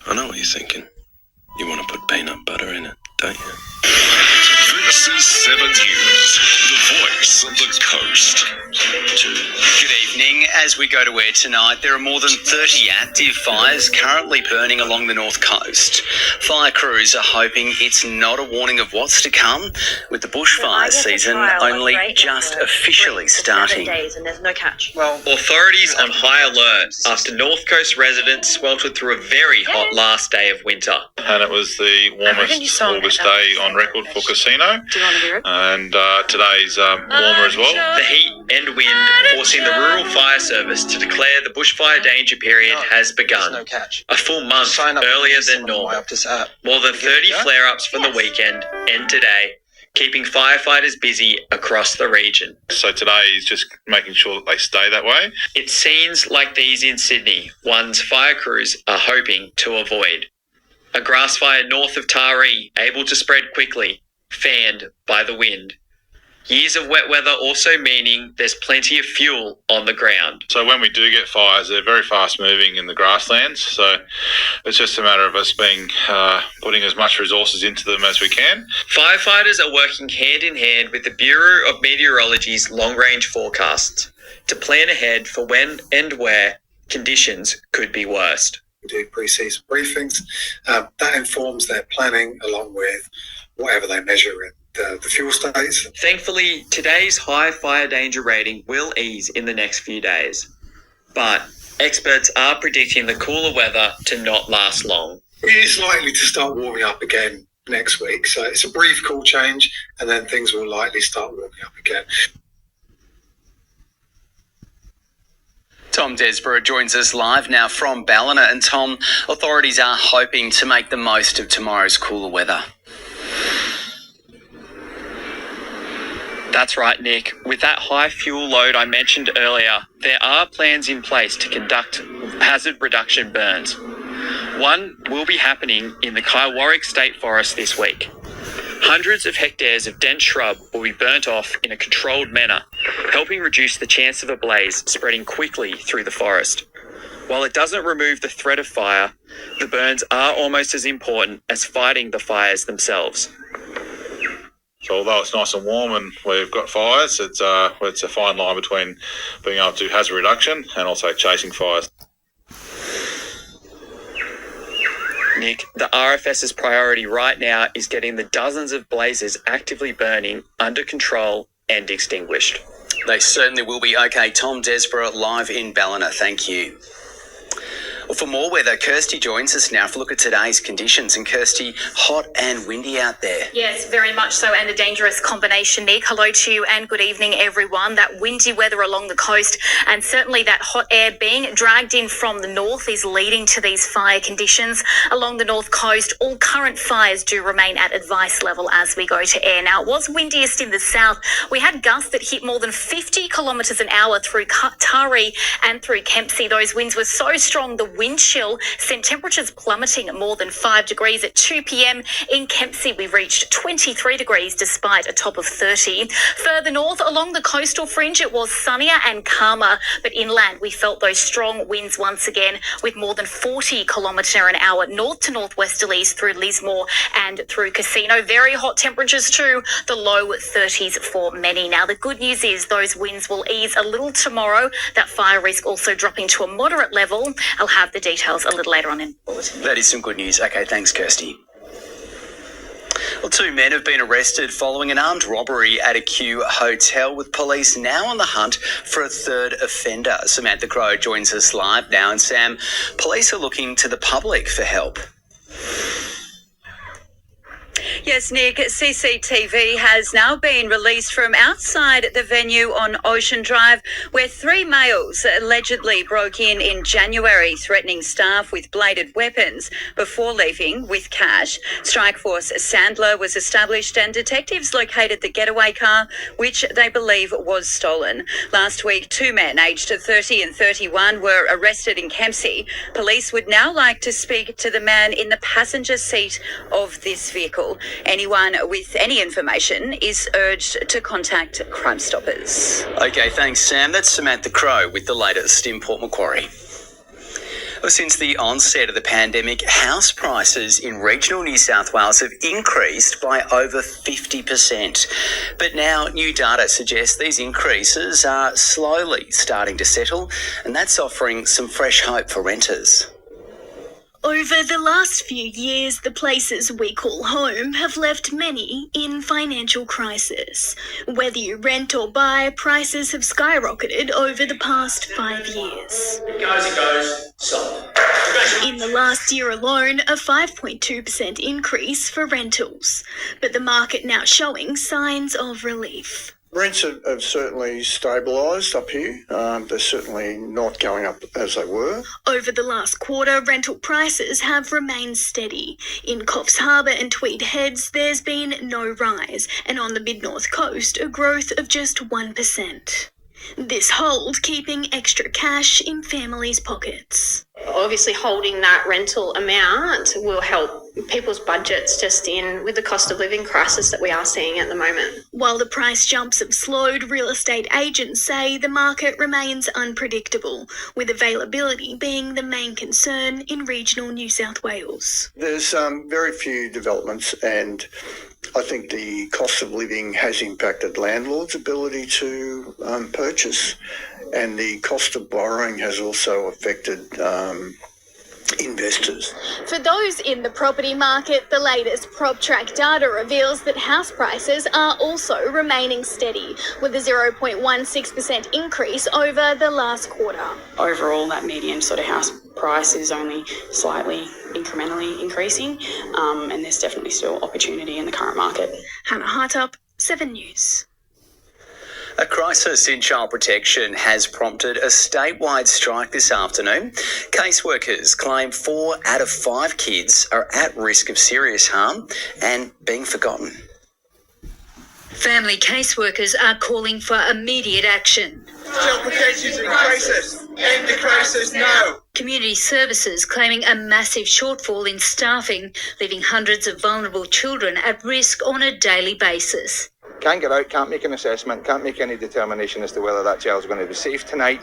I know what you're thinking. You want to put peanut butter in it, don't you? This is 7 News, the voice of the coast. Good evening. As we go to air tonight, there are more than 30 active fires currently burning along the north coast. Fire crews are hoping it's not a warning of what's to come, with the bushfire season only just officially starting. Days and there's no catch. Well, authorities on high alert after North Coast residents sweltered through a very hot last day of winter. And it was the warmest August day on record for casino. Do you want to hear it? And today's warmer as well. The heat and wind forcing the Rural Fire Service to declare the bushfire danger period has begun. A full month earlier than normal. More than 30 flare-ups from the weekend and today, keeping firefighters busy across the region. So today is just making sure that they stay that way. It's scenes like these in Sydney, ones fire crews are hoping to avoid. A grass fire north of Taree, able to spread quickly, fanned by the wind. Years of wet weather also meaning there's plenty of fuel on the ground. So when we do get fires, they're very fast moving in the grasslands. So it's just a matter of us putting as much resources into them as we can. Firefighters are working hand in hand with the Bureau of Meteorology's long-range forecasts to plan ahead for when and where conditions could be worst. We do pre-season briefings. That informs their planning along with whatever they measure in the fuel states. Thankfully, today's high fire danger rating will ease in the next few days. But experts are predicting the cooler weather to not last long. It is likely to start warming up again next week. So it's a brief cool change and then things will likely start warming up again. Tom Desborough joins us live now from Ballina. And Tom, authorities are hoping to make the most of tomorrow's cooler weather. That's right, Nick. With that high fuel load I mentioned earlier, there are plans in place to conduct hazard reduction burns. One will be happening in the Kaiwarrick State Forest this week. Hundreds of hectares of dense shrub will be burnt off in a controlled manner, helping reduce the chance of a blaze spreading quickly through the forest. While it doesn't remove the threat of fire, the burns are almost as important as fighting the fires themselves. So although it's nice and warm and we've got fires, it's a fine line between being able to do hazard reduction and also chasing fires. Nick, the RFS's priority right now is getting the dozens of blazes actively burning under control and extinguished. They certainly will be. Okay, Tom Desborough live in Ballina. Thank you. Well, for more weather, Kirsty joins us now for a look at today's conditions. And Kirsty, hot and windy out there. Yes, very much so, and a dangerous combination, Nick. Hello to you and good evening, everyone. That windy weather along the coast and certainly that hot air being dragged in from the north is leading to these fire conditions along the north coast. All current fires do remain at advice level as we go to air. Now, it was windiest in the south. We had gusts that hit more than 50 kilometres an hour through Taree and through Kempsey. Those winds were so strong, the wind chill sent temperatures plummeting more than 5 degrees. At 2 p.m. in Kempsey, we reached 23 degrees despite a top of 30. Further north along the coastal fringe, it was sunnier and calmer, but inland we felt those strong winds once again with more than 40 kilometre an hour north to northwesterlies through Lismore and through Casino. Very hot temperatures too, the low 30s for many. Now, the good news is those winds will ease a little tomorrow. That fire risk also dropping to a moderate level. I'll have the details a little later on in the bulletin. That is some good news. Okay, thanks, Kirsty. Well, 2 men have been arrested following an armed robbery at a Q hotel, with police now on the hunt for a third offender. Samantha Crowe joins us live now. And Sam, police are looking to the public for help. Yes, Nick, CCTV has now been released from outside the venue on Ocean Drive, where 3 males allegedly broke in January, threatening staff with bladed weapons before leaving with cash. Strikeforce Sandler was established and detectives located the getaway car, which they believe was stolen. Last week, 2 men aged 30 and 31 were arrested in Kempsey. Police would now like to speak to the man in the passenger seat of this vehicle. Anyone with any information is urged to contact Crime Stoppers. Okay, thanks, Sam. That's Samantha Crowe with the latest in Port Macquarie. Well, since the onset of the pandemic, house prices in regional New South Wales have increased by over 50%. But now new data suggests these increases are slowly starting to settle, and that's offering some fresh hope for renters. Over the last few years, the places we call home have left many in financial crisis. Whether you rent or buy, prices have skyrocketed over the past 5 years. It goes, stop. In the last year alone, a 5.2% increase for rentals. But the market now showing signs of relief. Rents have certainly stabilised up here. They're certainly not going up as they were. Over the last quarter, rental prices have remained steady. In Coffs Harbour and Tweed Heads, there's been no rise, and on the mid-north coast, a growth of just 1%. This hold keeping extra cash in families' pockets. Obviously, holding that rental amount will help people's budgets just in with the cost of living crisis that we are seeing at the moment. While the price jumps have slowed, real estate agents say the market remains unpredictable, with availability being the main concern in regional New South Wales. There's very few developments, and I think the cost of living has impacted landlords' ability to purchase, and the cost of borrowing has also affected investors. For those in the property market, the latest PropTrack data reveals that house prices are also remaining steady, with a 0.16% increase over the last quarter. Overall, that median sort of house price is only slightly incrementally increasing, and there's definitely still opportunity in the current market. Hannah Hartup, 7 News. A crisis in child protection has prompted a statewide strike this afternoon. Caseworkers claim 4 out of 5 kids are at risk of serious harm and being forgotten. Family caseworkers are calling for immediate action. Child protection is in crisis. End the crisis now. Community services claiming a massive shortfall in staffing, leaving hundreds of vulnerable children at risk on a daily basis. Can't get out, can't make an assessment, can't make any determination as to whether that child's going to be safe tonight,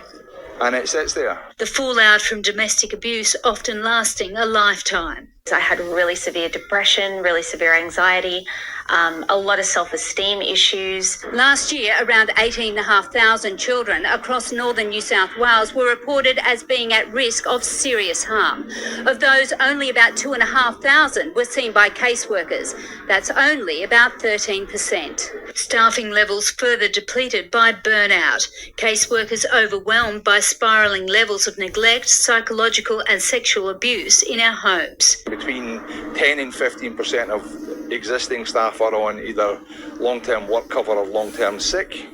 and it sits there. The fallout from domestic abuse often lasting a lifetime. I had really severe depression, really severe anxiety, a lot of self-esteem issues. Last year, around 18,500 children across northern New South Wales were reported as being at risk of serious harm. Of those, only about 2,500 were seen by caseworkers. That's only about 13%. Staffing levels further depleted by burnout. Caseworkers overwhelmed by spiralling levels of neglect, psychological and sexual abuse in our homes. Between 10 and 15% of existing staff are on either long-term work cover or long-term sick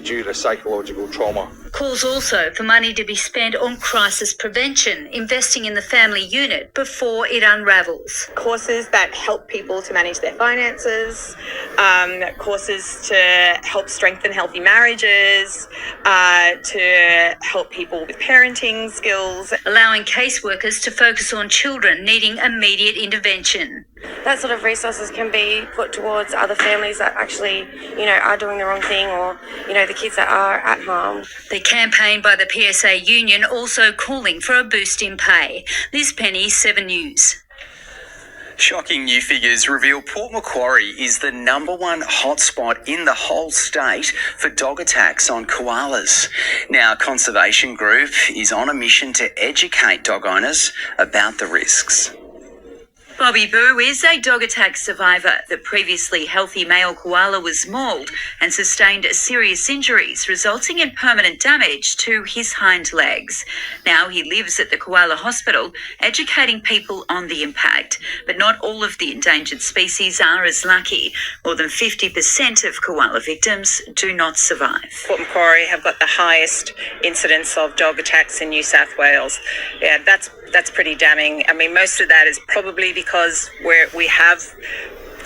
due to psychological trauma. Calls also for money to be spent on crisis prevention, investing in the family unit before it unravels. Courses that help people to manage their finances, courses to help strengthen healthy marriages, to help people with parenting skills. Allowing caseworkers to focus on children needing immediate intervention. That sort of resources can be put towards other families that actually, are doing the wrong thing, or, the kids that are at harm. The campaign by the PSA union also calling for a boost in pay. Liz Penny, 7 News. Shocking new figures reveal Port Macquarie is the #1 hotspot in the whole state for dog attacks on koalas. Now, a conservation group is on a mission to educate dog owners about the risks. Bobby Boo is a dog attack survivor. The previously healthy male koala was mauled and sustained serious injuries, resulting in permanent damage to his hind legs. Now he lives at the Koala Hospital, educating people on the impact. But not all of the endangered species are as lucky. More than 50% of koala victims do not survive. Port Macquarie have got the highest incidence of dog attacks in New South Wales. Yeah, that's pretty damning. I mean, most of that is probably because we have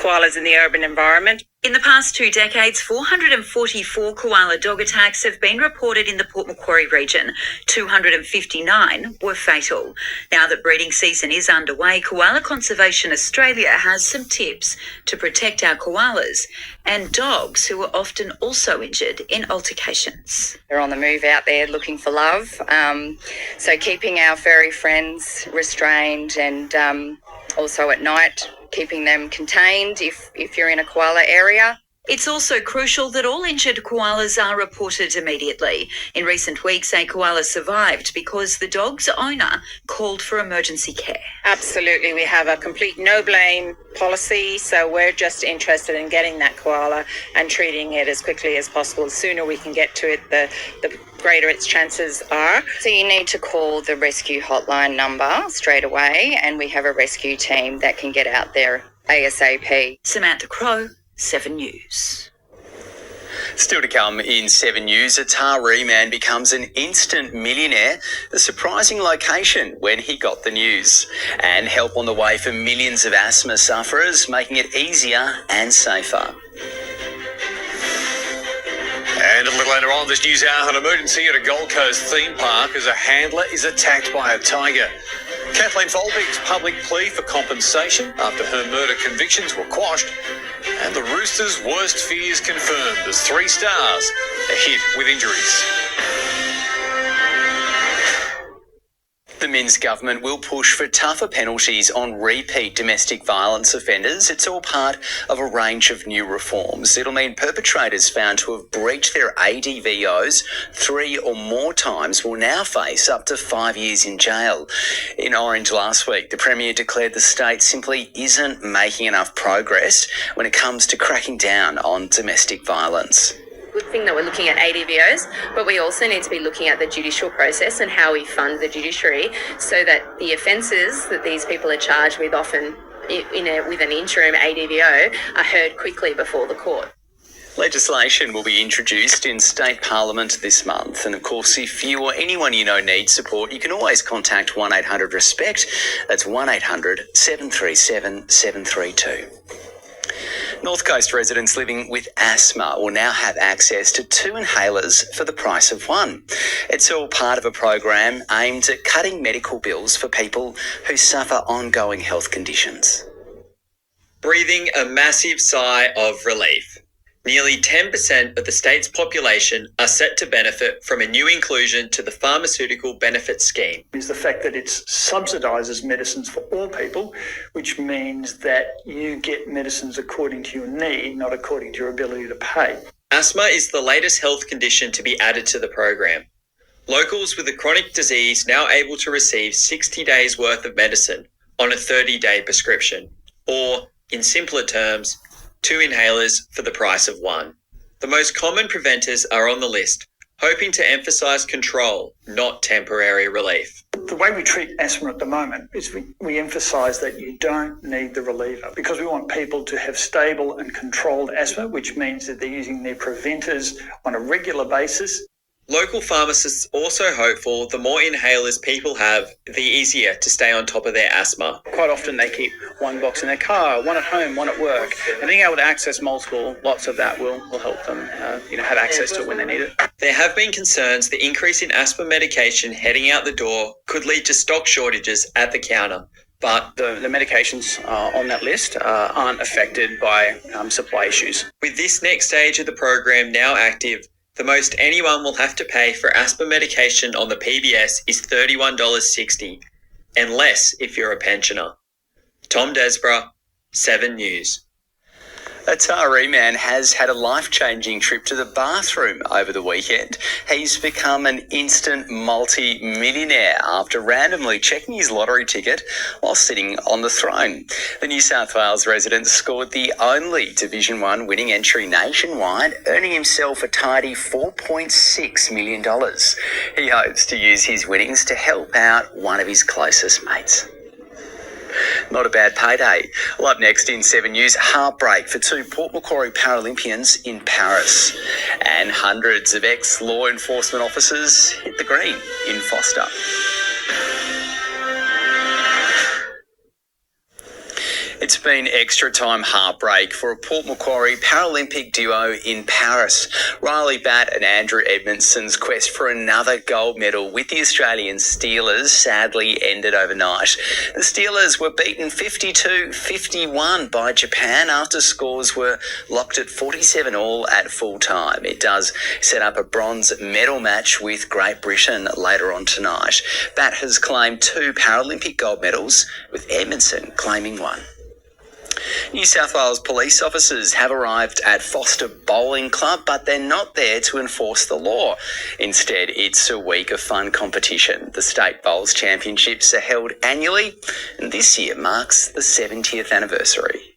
koalas in the urban environment. In the past 2 decades, 444 koala dog attacks have been reported in the Port Macquarie region. 259 were fatal. Now that breeding season is underway, Koala Conservation Australia has some tips to protect our koalas and dogs who are often also injured in altercations. They're on the move out there looking for love. So keeping our furry friends restrained and also at night, keeping them contained if you're in a koala area. It's also crucial that all injured koalas are reported immediately. In recent weeks, a koala survived because the dog's owner called for emergency care. Absolutely. We have a complete no-blame policy, so we're just interested in getting that koala and treating it as quickly as possible. The sooner we can get to it, the greater its chances are. So you need to call the rescue hotline number straight away, and we have a rescue team that can get out there ASAP. Samantha Crowe, 7 News. Still to come in 7 News, a Taree man becomes an instant millionaire, a surprising location when he got the news. And help on the way for millions of asthma sufferers, making it easier and safer. And a little later on this news hour, an emergency at a Gold Coast theme park as a handler is attacked by a tiger. Kathleen Folbig's public plea for compensation after her murder convictions were quashed. And the Roosters' worst fears confirmed as 3 stars are hit with injuries. The Minns government will push for tougher penalties on repeat domestic violence offenders. It's all part of a range of new reforms. It'll mean perpetrators found to have breached their ADVOs 3 or more times will now face up to 5 years in jail. In Orange last week, the Premier declared the state simply isn't making enough progress when it comes to cracking down on domestic violence. Good thing that we're looking at ADVOs, but we also need to be looking at the judicial process and how we fund the judiciary so that the offences that these people are charged with, often with an interim ADVO, are heard quickly before the court. Legislation will be introduced in State Parliament this month. And of course, if you or anyone you know needs support, you can always contact 1-800-RESPECT. That's 1-800-737-732. North Coast residents living with asthma will now have access to 2 inhalers for the price of 1. It's all part of a program aimed at cutting medical bills for people who suffer ongoing health conditions. Breathing a massive sigh of relief. Nearly 10% of the state's population are set to benefit from a new inclusion to the Pharmaceutical Benefits Scheme. Is the fact that it subsidises medicines for all people, which means that you get medicines according to your need, not according to your ability to pay. Asthma is the latest health condition to be added to the program. Locals with a chronic disease now able to receive 60 days worth of medicine on a 30-day prescription, or, in simpler terms, 2 inhalers for the price of 1. The most common preventers are on the list, hoping to emphasise control, not temporary relief. The way we treat asthma at the moment is we emphasise that you don't need the reliever because we want people to have stable and controlled asthma, which means that they're using their preventers on a regular basis. Local pharmacists also hopeful the more inhalers people have, the easier to stay on top of their asthma. Quite often they keep 1 box in their car, 1 at home, 1 at work, and being able to access multiple lots of that will help them have access to it when they need it. There have been concerns the increase in asthma medication heading out the door could lead to stock shortages at the counter. But the medications on that list aren't affected by supply issues. With this next stage of the program now active, the most anyone will have to pay for asthma medication on the PBS is $31.60, and less if you're a pensioner. Tom Desborough, 7 News. A Taree man has had a life-changing trip to the bathroom over the weekend. He's become an instant multi-millionaire after randomly checking his lottery ticket while sitting on the throne. The New South Wales resident scored the only Division 1 winning entry nationwide, earning himself a tidy $4.6 million. He hopes to use his winnings to help out one of his closest mates. Not a bad payday. Well, up next in 7 News, heartbreak for 2 Port Macquarie Paralympians in Paris. And hundreds of ex-law enforcement officers hit the green in Foster. It's It's been extra time heartbreak for a Port Macquarie Paralympic duo in Paris. Riley Batt and Andrew Edmondson's quest for another gold medal with the Australian Steelers sadly ended overnight. The Steelers were beaten 52-51 by Japan after scores were locked at 47-all at full time. It does set up a bronze medal match with Great Britain later on tonight. Batt has claimed 2 Paralympic gold medals, with Edmondson claiming 1. New South Wales police officers have arrived at Foster Bowling Club, but they're not there to enforce the law. Instead, it's a week of fun competition. The State Bowls Championships are held annually, and this year marks the 70th anniversary.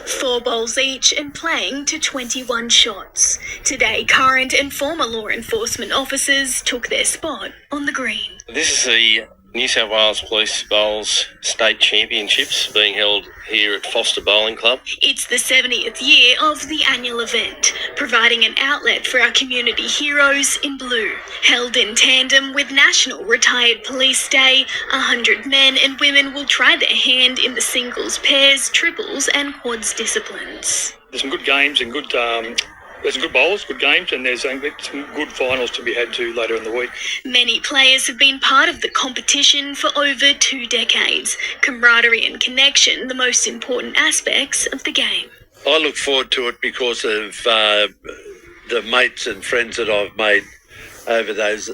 4 bowls each and playing to 21 shots. Today, current and former law enforcement officers took their spot on the green. This is the New South Wales Police Bowls State Championships being held here at Foster Bowling Club. It's the 70th year of the annual event, providing an outlet for our community heroes in blue. Held in tandem with National Retired Police Day, 100 men and women will try their hand in the singles, pairs, triples and quads disciplines. There's some good games and there's some good bowls, good games, and there's some good finals to be had too later in the week. Many players have been part of the competition for over 2 decades. Camaraderie and connection, the most important aspects of the game. I look forward to it because of the mates and friends that I've made over those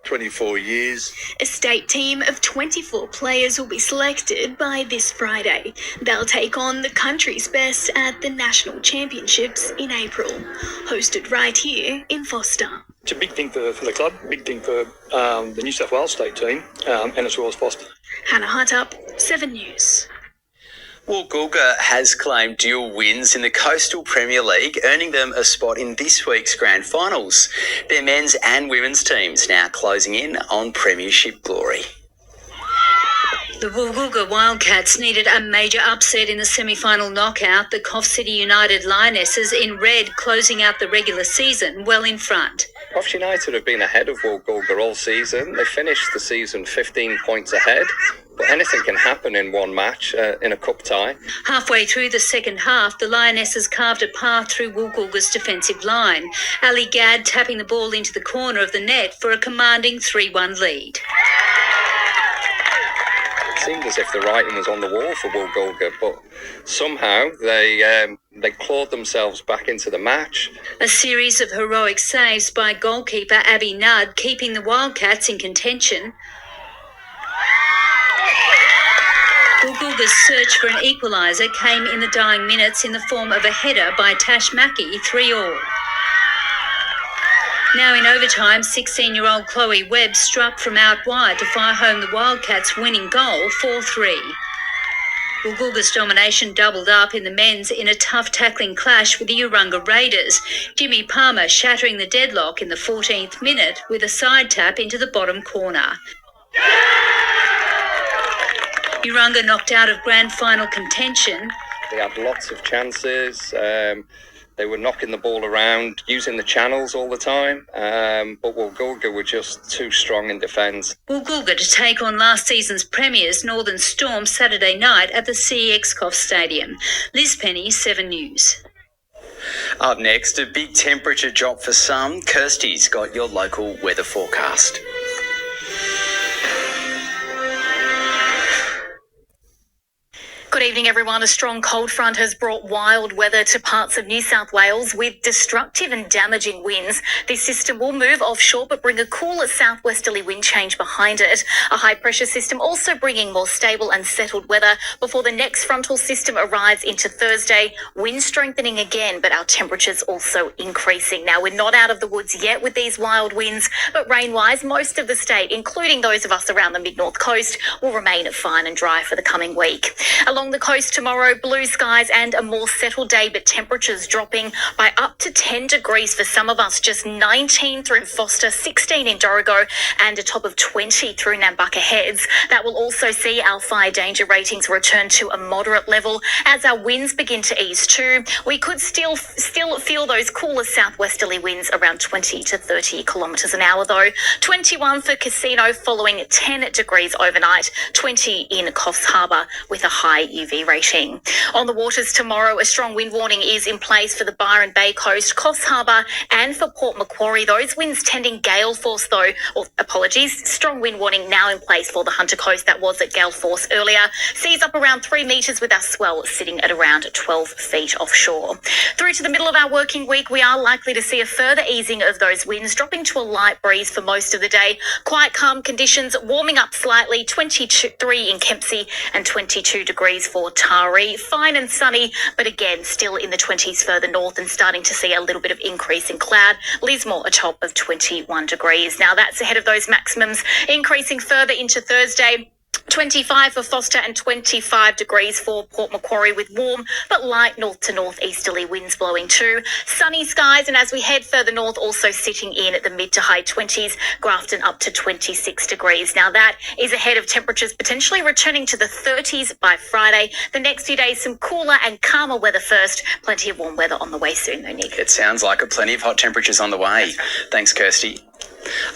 24 years. A state team of 24 players will be selected by this Friday. They'll take on the country's best at the National Championships in April, hosted right here in Foster. It's a big thing for the club, big thing for the New South Wales state team, and as well as Foster. Hannah Hartup, 7 News. Woolgoolga has claimed dual wins in the Coastal Premier League, earning them a spot in this week's grand finals. Their men's and women's teams now closing in on premiership glory. The Woolgoolga Wildcats needed a major upset in the semi-final knockout. The Coff City United Lionesses in red closing out the regular season well in front. Coff United have been ahead of Woolgoolga all season. They finished the season 15 points ahead. But anything can happen in one match, in a cup tie. Halfway through the second half, the Lionesses carved a path through Woolgoolga's defensive line. Ali Gadd tapping the ball into the corner of the net for a commanding 3-1 lead. It seemed as if the writing was on the wall for Woolgoolga, but somehow they clawed themselves back into the match. A series of heroic saves by goalkeeper Abby Nudd keeping the Wildcats in contention. Woolgoolga's search for an equaliser came in the dying minutes in the form of a header by Tash Mackey, 3-all. Now in overtime, 16-year-old Chloe Webb struck from out wide to fire home the Wildcats' winning goal, 4-3. Woolgoolga's domination doubled up in the men's in a tough tackling clash with the Urunga Raiders. Jimmy Palmer shattering the deadlock in the 14th minute with a side tap into the bottom corner. Urunga knocked out of grand final contention. They had lots of chances. They were knocking the ball around, using the channels all the time. But Woolgoolga were just too strong in defence. Woolgoolga to take on last season's premiers Northern Storm Saturday night at the CEX Coff Stadium. Liz Penny, 7 News. Up next, a big temperature drop for some. Kirsty's got your local weather forecast. Good evening, everyone. A strong cold front has brought wild weather to parts of New South Wales with destructive and damaging winds. This system will move offshore but bring a cooler southwesterly wind change behind it. A high-pressure system also bringing more stable and settled weather before the next frontal system arrives into Thursday. Wind strengthening again, but our temperatures also increasing. Now, we're not out of the woods yet with these wild winds, but rain-wise, most of the state, including those of us around the mid-north coast, will remain fine and dry for the coming week. Along the coast tomorrow, blue skies and a more settled day, but temperatures dropping by up to 10 degrees for some of us, just 19 through Foster, 16 in Dorrigo and a top of 20 through Nambucca Heads. That will also see our fire danger ratings return to a moderate level as our winds begin to ease too. We could still feel those cooler southwesterly winds around 20 to 30 kilometres an hour though. 21 for Casino following 10 degrees overnight, 20 in Coffs Harbour with a high UV rating. On the waters tomorrow, a strong wind warning is in place for the Byron Bay coast, Coffs Harbour and for Port Macquarie. Those winds tending gale force though, strong wind warning now in place for the Hunter Coast. That was at gale force earlier. Seas up around 3 metres with our swell sitting at around 12 feet offshore. Through to the middle of our working week, we are likely to see a further easing of those winds, dropping to a light breeze for most of the day. Quite calm conditions, warming up slightly, 23 in Kempsey and 22 degrees for Taree. Fine and sunny, but again, still in the 20s further north and starting to see a little bit of increase in cloud. Lismore a top of 21 degrees. Now that's ahead of those maximums, increasing further into Thursday. 25 for Foster and 25 degrees for Port Macquarie with warm but light north to northeasterly winds blowing too. Sunny skies, and as we head further north, also sitting in at the mid to high 20s, Grafton up to 26 degrees. Now that is ahead of temperatures potentially returning to the 30s by Friday. The next few days, some cooler and calmer weather first. Plenty of warm weather on the way soon though, Nick. It sounds like plenty of hot temperatures on the way. Thanks, Kirsty.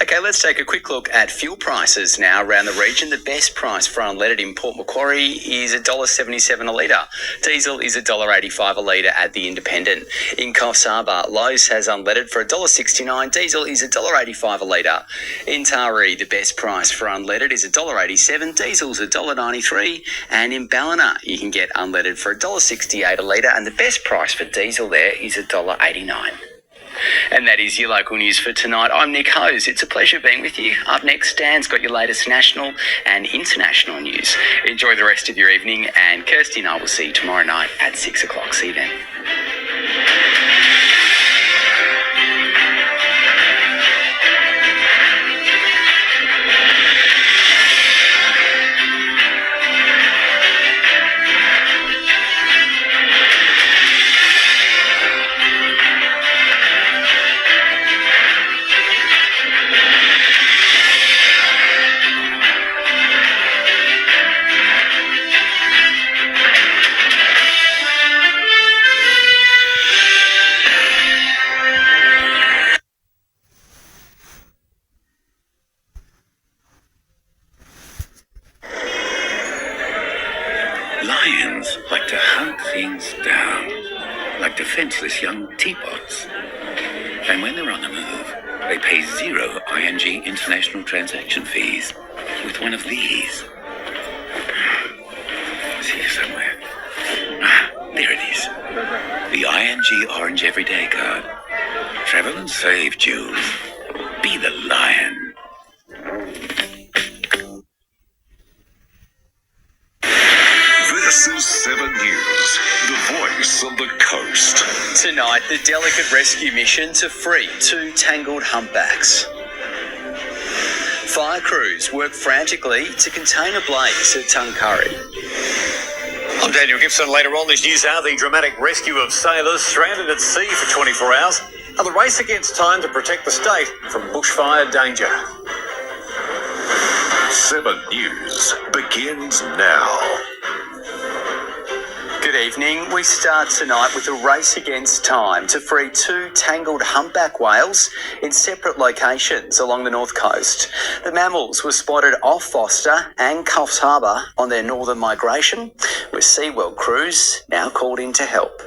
Okay, let's take a quick look at fuel prices now around the region. The best price for unleaded in Port Macquarie is $1.77 a litre. Diesel is $1.85 a litre at the Independent. In Coffs Harbour, Lowe's has unleaded for $1.69. Diesel is $1.85 a litre. In Taree, the best price for unleaded is $1.87. Diesel's $1.93. And in Ballina, you can get unleaded for $1.68 a litre, and the best price for diesel there is $1.89. And that is your local news for tonight. I'm Nick Hose. It's a pleasure being with you. Up next, Dan's got your latest national and international news. Enjoy the rest of your evening, and Kirsty and I will see you tomorrow night at 6 o'clock. See you then. Lions like to hunt things down, like defenseless young teapots. And when they're on the move, they pay 0 ING international transaction fees with one of these. It's here somewhere. There it is. The ING Orange Everyday Card. Travel and save, Jules. Be the lion. This is 7 News, the voice of the coast. Tonight, the delicate rescue mission to free 2 tangled humpbacks. Fire crews work frantically to contain a blaze at Tuncurry. I'm Daniel Gibson. Later on this news hour, the dramatic rescue of sailors stranded at sea for 24 hours and the race against time to protect the state from bushfire danger. 7 News begins now. Good evening. We start tonight with a race against time to free 2 tangled humpback whales in separate locations along the north coast. The mammals were spotted off Foster and Coffs Harbour on their northern migration, with SeaWorld crews now called in to help.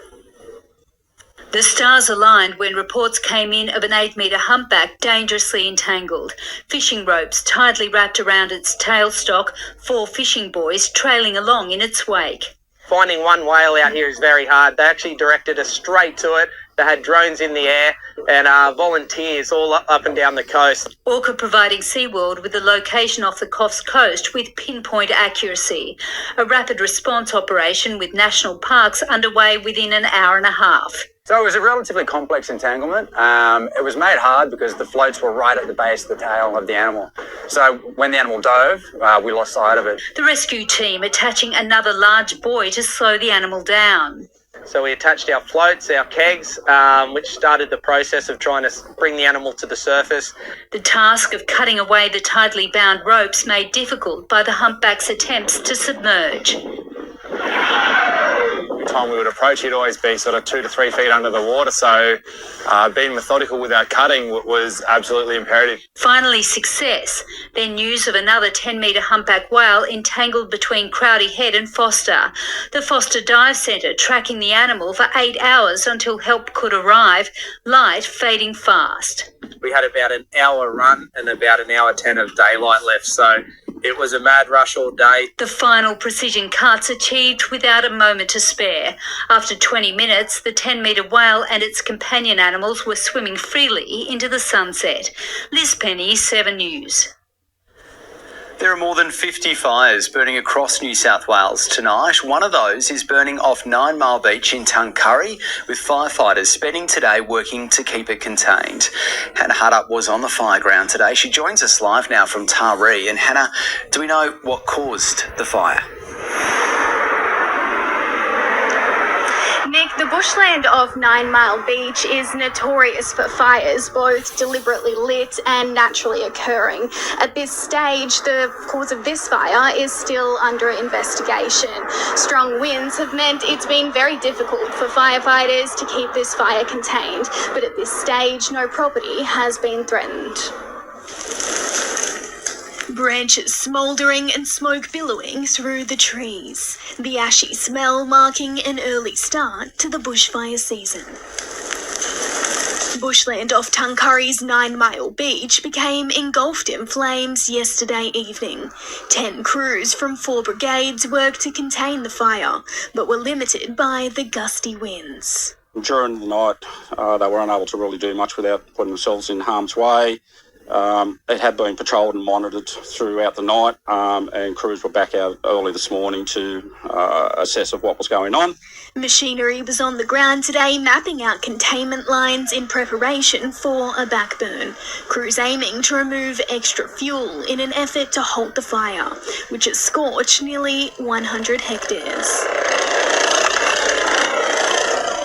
The stars aligned when reports came in of an 8-metre humpback dangerously entangled. Fishing ropes tightly wrapped around its tailstock, 4 fishing boys trailing along in its wake. Finding one whale out here is very hard. They actually directed us straight to it. They had drones in the air and volunteers all up and down the coast. Orca providing SeaWorld with a location off the Coffs coast with pinpoint accuracy. A rapid response operation with national parks underway within an hour and a half. So it was a relatively complex entanglement. It was made hard because the floats were right at the base of the tail of the animal. So when the animal dove, we lost sight of it. The rescue team attaching another large buoy to slow the animal down. So we attached our floats, our kegs, which started the process of trying to bring the animal to the surface. The task of cutting away the tightly bound ropes made difficult by the humpback's attempts to submerge. time we would approach, he'd always be sort of 2 to 3 feet under the water. So being methodical with our cutting was absolutely imperative. Finally, success. Then news of another 10-metre humpback whale entangled between Crowdy Head and Foster. The Foster Dive Centre tracking the animal for 8 hours until help could arrive, light fading fast. We had about an hour run and about an hour 10 of daylight left, so it was a mad rush all day. The final precision cuts achieved without a moment to spare. After 20 minutes, the 10-metre whale and its companion animals were swimming freely into the sunset. Liz Penny, 7 News. There are more than 50 fires burning across New South Wales tonight. One of those is burning off 9 Mile Beach in Tuncurry, with firefighters spending today working to keep it contained. Hannah Huddup was on the fire ground today. She joins us live now from Taree. And Hannah, do we know what caused the fire? Nick, the bushland of 9 Mile Beach is notorious for fires, both deliberately lit and naturally occurring. At this stage, the cause of this fire is still under investigation. Strong winds have meant it's been very difficult for firefighters to keep this fire contained, but at this stage, no property has been threatened. Branches smouldering and smoke billowing through the trees. The ashy smell marking an early start to the bushfire season. Bushland off Tuncurry's 9 Mile Beach became engulfed in flames yesterday evening. 10 crews from 4 brigades worked to contain the fire, but were limited by the gusty winds. During the night, they were unable to really do much without putting themselves in harm's way. It had been patrolled and monitored throughout the night, and crews were back out early this morning to assess of what was going on. Machinery was on the ground today mapping out containment lines in preparation for a backburn. Crews aiming to remove extra fuel in an effort to halt the fire, which has scorched nearly 100 hectares.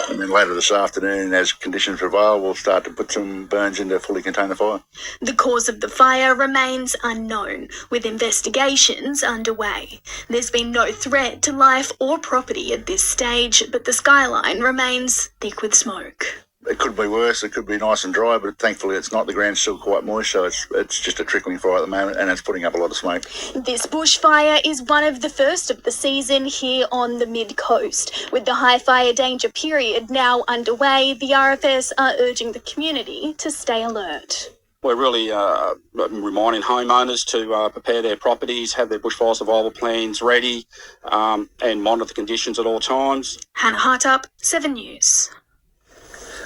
And then later this afternoon, as conditions prevail, we'll start to put some burns in to fully contain the fire. The cause of the fire remains unknown, with investigations underway. There's been no threat to life or property at this stage, but the skyline remains thick with smoke. It could be worse, it could be nice and dry, but thankfully it's not. The ground's still quite moist, so it's just a trickling fire at the moment, and it's putting up a lot of smoke. This bushfire is one of the first of the season here on the mid-coast. With the high fire danger period now underway, the RFS are urging the community to stay alert. We're really reminding homeowners to prepare their properties, have their bushfire survival plans ready, and monitor the conditions at all times. Hannah Hartup, 7 News.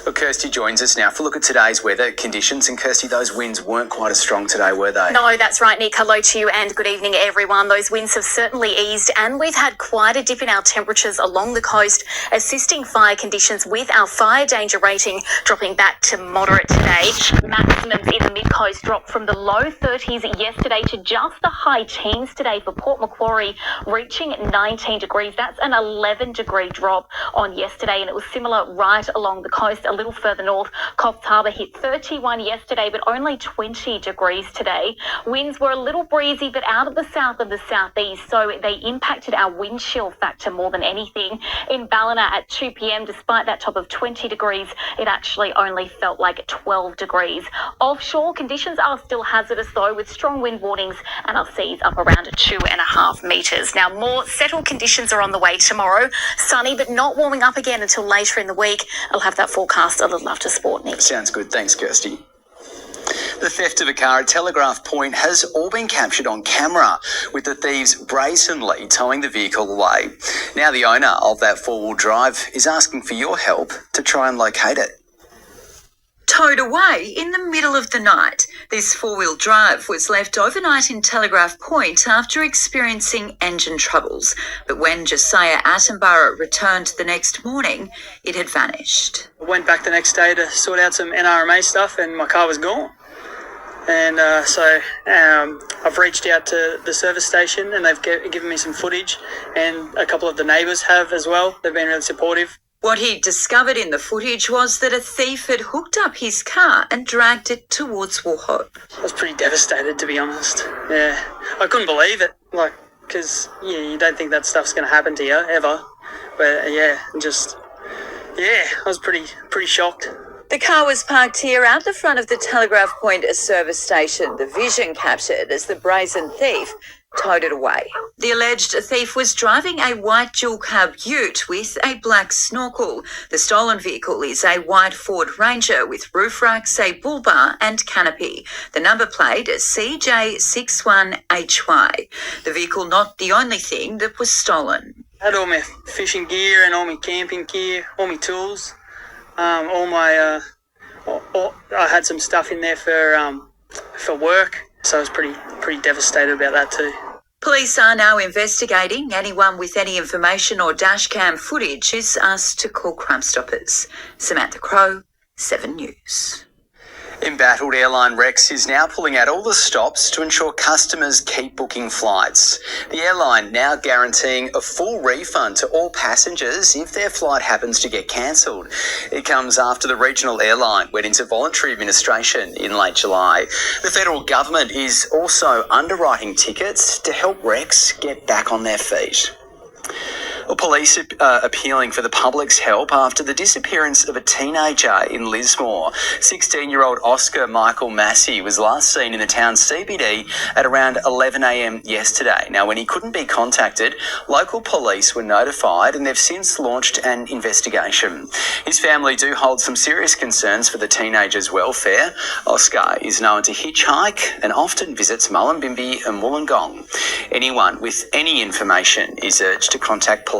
Well, Kirsty joins us now for a look at today's weather conditions. And Kirsty, those winds weren't quite as strong today, were they? No, that's right, Nick. Hello to you and good evening, everyone. Those winds have certainly eased and we've had quite a dip in our temperatures along the coast, assisting fire conditions with our fire danger rating dropping back to moderate today. Maximums in the mid-coast dropped from the low 30s yesterday to just the high teens today for Port Macquarie, reaching 19 degrees. That's an 11-degree drop on yesterday, and it was similar right along the coast. A little further north, Coffs Harbour hit 31 yesterday, but only 20 degrees today. Winds were a little breezy, but out of the south and the southeast, so they impacted our wind chill factor more than anything. In Ballina at 2 p.m, despite that top of 20 degrees, it actually only felt like 12 degrees. Offshore, conditions are still hazardous, though, with strong wind warnings and our seas up around 2.5 metres. Now, more settled conditions are on the way tomorrow. Sunny, but not warming up again until later in the week. I'll have that forecast a little after sport, Nick. Sounds good. Thanks, Kirsty. The theft of a car at Telegraph Point has all been captured on camera, with the thieves brazenly towing the vehicle away. Now the owner of that four-wheel drive is asking for your help to try and locate it. Towed away in the middle of the night. This four-wheel drive was left overnight in Telegraph Point after experiencing engine troubles. But when Josiah Attenborough returned the next morning, it had vanished. I went back the next day to sort out some NRMA stuff and my car was gone. And so I've reached out to the service station and they've given me some footage, and a couple of the neighbours have as well. They've been really supportive. What he discovered in the footage was that a thief had hooked up his car and dragged it towards Wauchope. I was pretty devastated, to be honest. Yeah, I couldn't believe it, because you don't think that stuff's going to happen to you, ever. But I was pretty shocked. The car was parked here out the front of the Telegraph Point service station. The vision captured as the brazen thief towed it away. The alleged thief was driving a white dual cab ute with a black snorkel. The stolen vehicle is a white Ford Ranger with roof racks, a bull bar and canopy. The number plate is CJ61HY. The vehicle not the only thing that was stolen. I had all my fishing gear and all my camping gear, all my tools. I had some stuff in there for work, so I was pretty devastated about that too. Police are now investigating. Anyone with any information or dashcam footage is asked to call Crime Stoppers. Samantha Crowe, 7 News. Embattled airline Rex is now pulling out all the stops to ensure customers keep booking flights. The airline now guaranteeing a full refund to all passengers if their flight happens to get cancelled. It comes after the regional airline went into voluntary administration in late July. The federal government is also underwriting tickets to help Rex get back on their feet. Police appealing for the public's help after the disappearance of a teenager in Lismore. 16-year-old Oscar Michael Massey was last seen in the town's CBD at around 11 a.m. yesterday. Now, when he couldn't be contacted, local police were notified and they've since launched an investigation. His family do hold some serious concerns for the teenager's welfare. Oscar is known to hitchhike and often visits Mullumbimby and Wollongong. Anyone with any information is urged to contact police.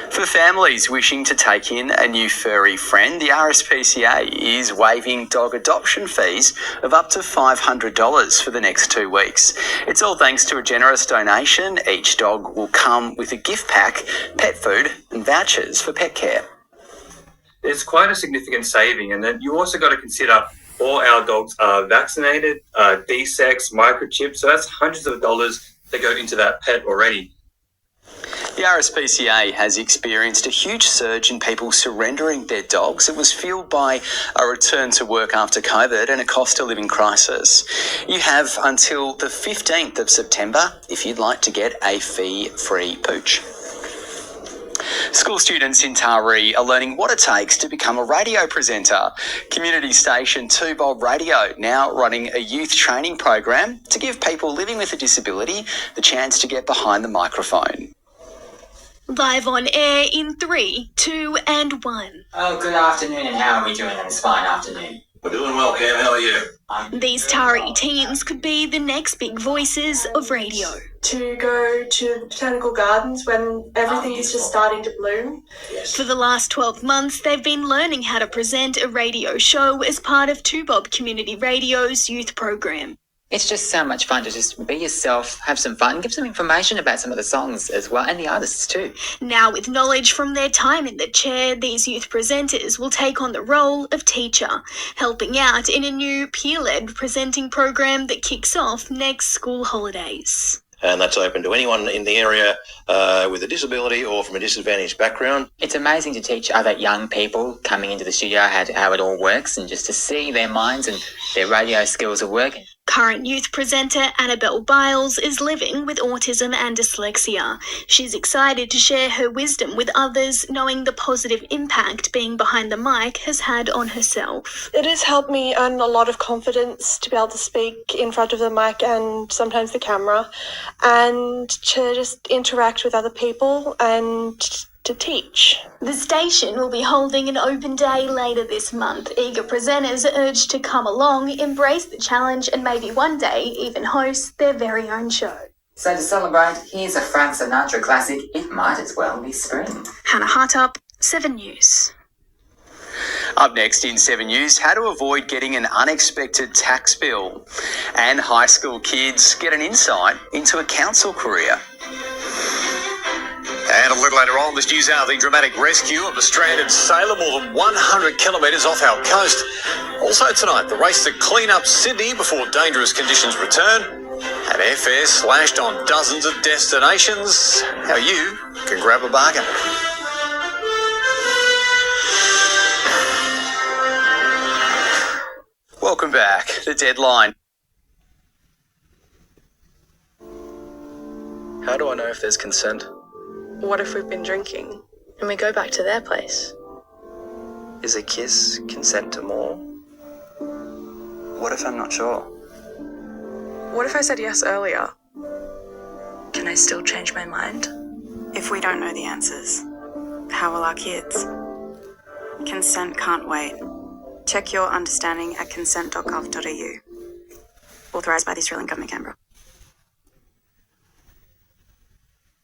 For families wishing to take in a new furry friend, the RSPCA is waiving dog adoption fees of up to $500 for the next 2 weeks. It's all thanks to a generous donation. Each dog will come with a gift pack, pet food and vouchers for pet care. There's quite a significant saving, and then you also got to consider all our dogs are vaccinated, de-sexed, microchipped, so that's hundreds of dollars that go into that pet already. The RSPCA has experienced a huge surge in people surrendering their dogs. It was fueled by a return to work after COVID and a cost of living crisis. You have until the 15th of September if you'd like to get a fee-free pooch. School students in Taree are learning what it takes to become a radio presenter. Community station 2 Bob Radio now running a youth training program to give people living with a disability the chance to get behind the microphone. Live on air in 3, 2 and 1. Oh, good afternoon, and how are we doing on this fine afternoon? We're doing well, Cam. How are you? These Taree teens could be the next big voices of radio. To go to the botanical gardens when everything is just starting to bloom. Yes. For the last 12 months, they've been learning how to present a radio show as part of 2 Bob Community Radio's youth program. It's just so much fun to just be yourself, have some fun, give some information about some of the songs as well, and the artists too. Now, with knowledge from their time in the chair, these youth presenters will take on the role of teacher, helping out in a new peer-led presenting program that kicks off next school holidays. And that's open to anyone in the area with a disability or from a disadvantaged background. It's amazing to teach other young people coming into the studio how it all works, and just to see their minds and their radio skills are working. Current youth presenter Annabelle Biles is living with autism and dyslexia. She's excited to share her wisdom with others, knowing the positive impact being behind the mic has had on herself. It has helped me earn a lot of confidence to be able to speak in front of the mic and sometimes the camera, and to just interact with other people and to teach. The station will be holding an open day later this month. Eager presenters are urged to come along, embrace the challenge, and maybe one day even host their very own show. So to celebrate, here's a Frank Sinatra classic, It Might As Well Be Spring. Hannah Hartup, 7 News. Up next in 7 News, how to avoid getting an unexpected tax bill. And high school kids get an insight into a council career. And a little later on this news hour, the dramatic rescue of a stranded sailor more than 100 kilometres off our coast. Also tonight, the race to clean up Sydney before dangerous conditions return. And airfares slashed on dozens of destinations. How you can grab a bargain. Welcome back. The deadline. How do I know if there's consent? What if we've been drinking and we go back to their place? Is a kiss consent to more? What if I'm not sure? What if I said yes earlier? Can I still change my mind? If we don't know the answers, how will our kids? Consent can't wait. Check your understanding at consent.gov.au. Authorised by the Australian Government, Canberra.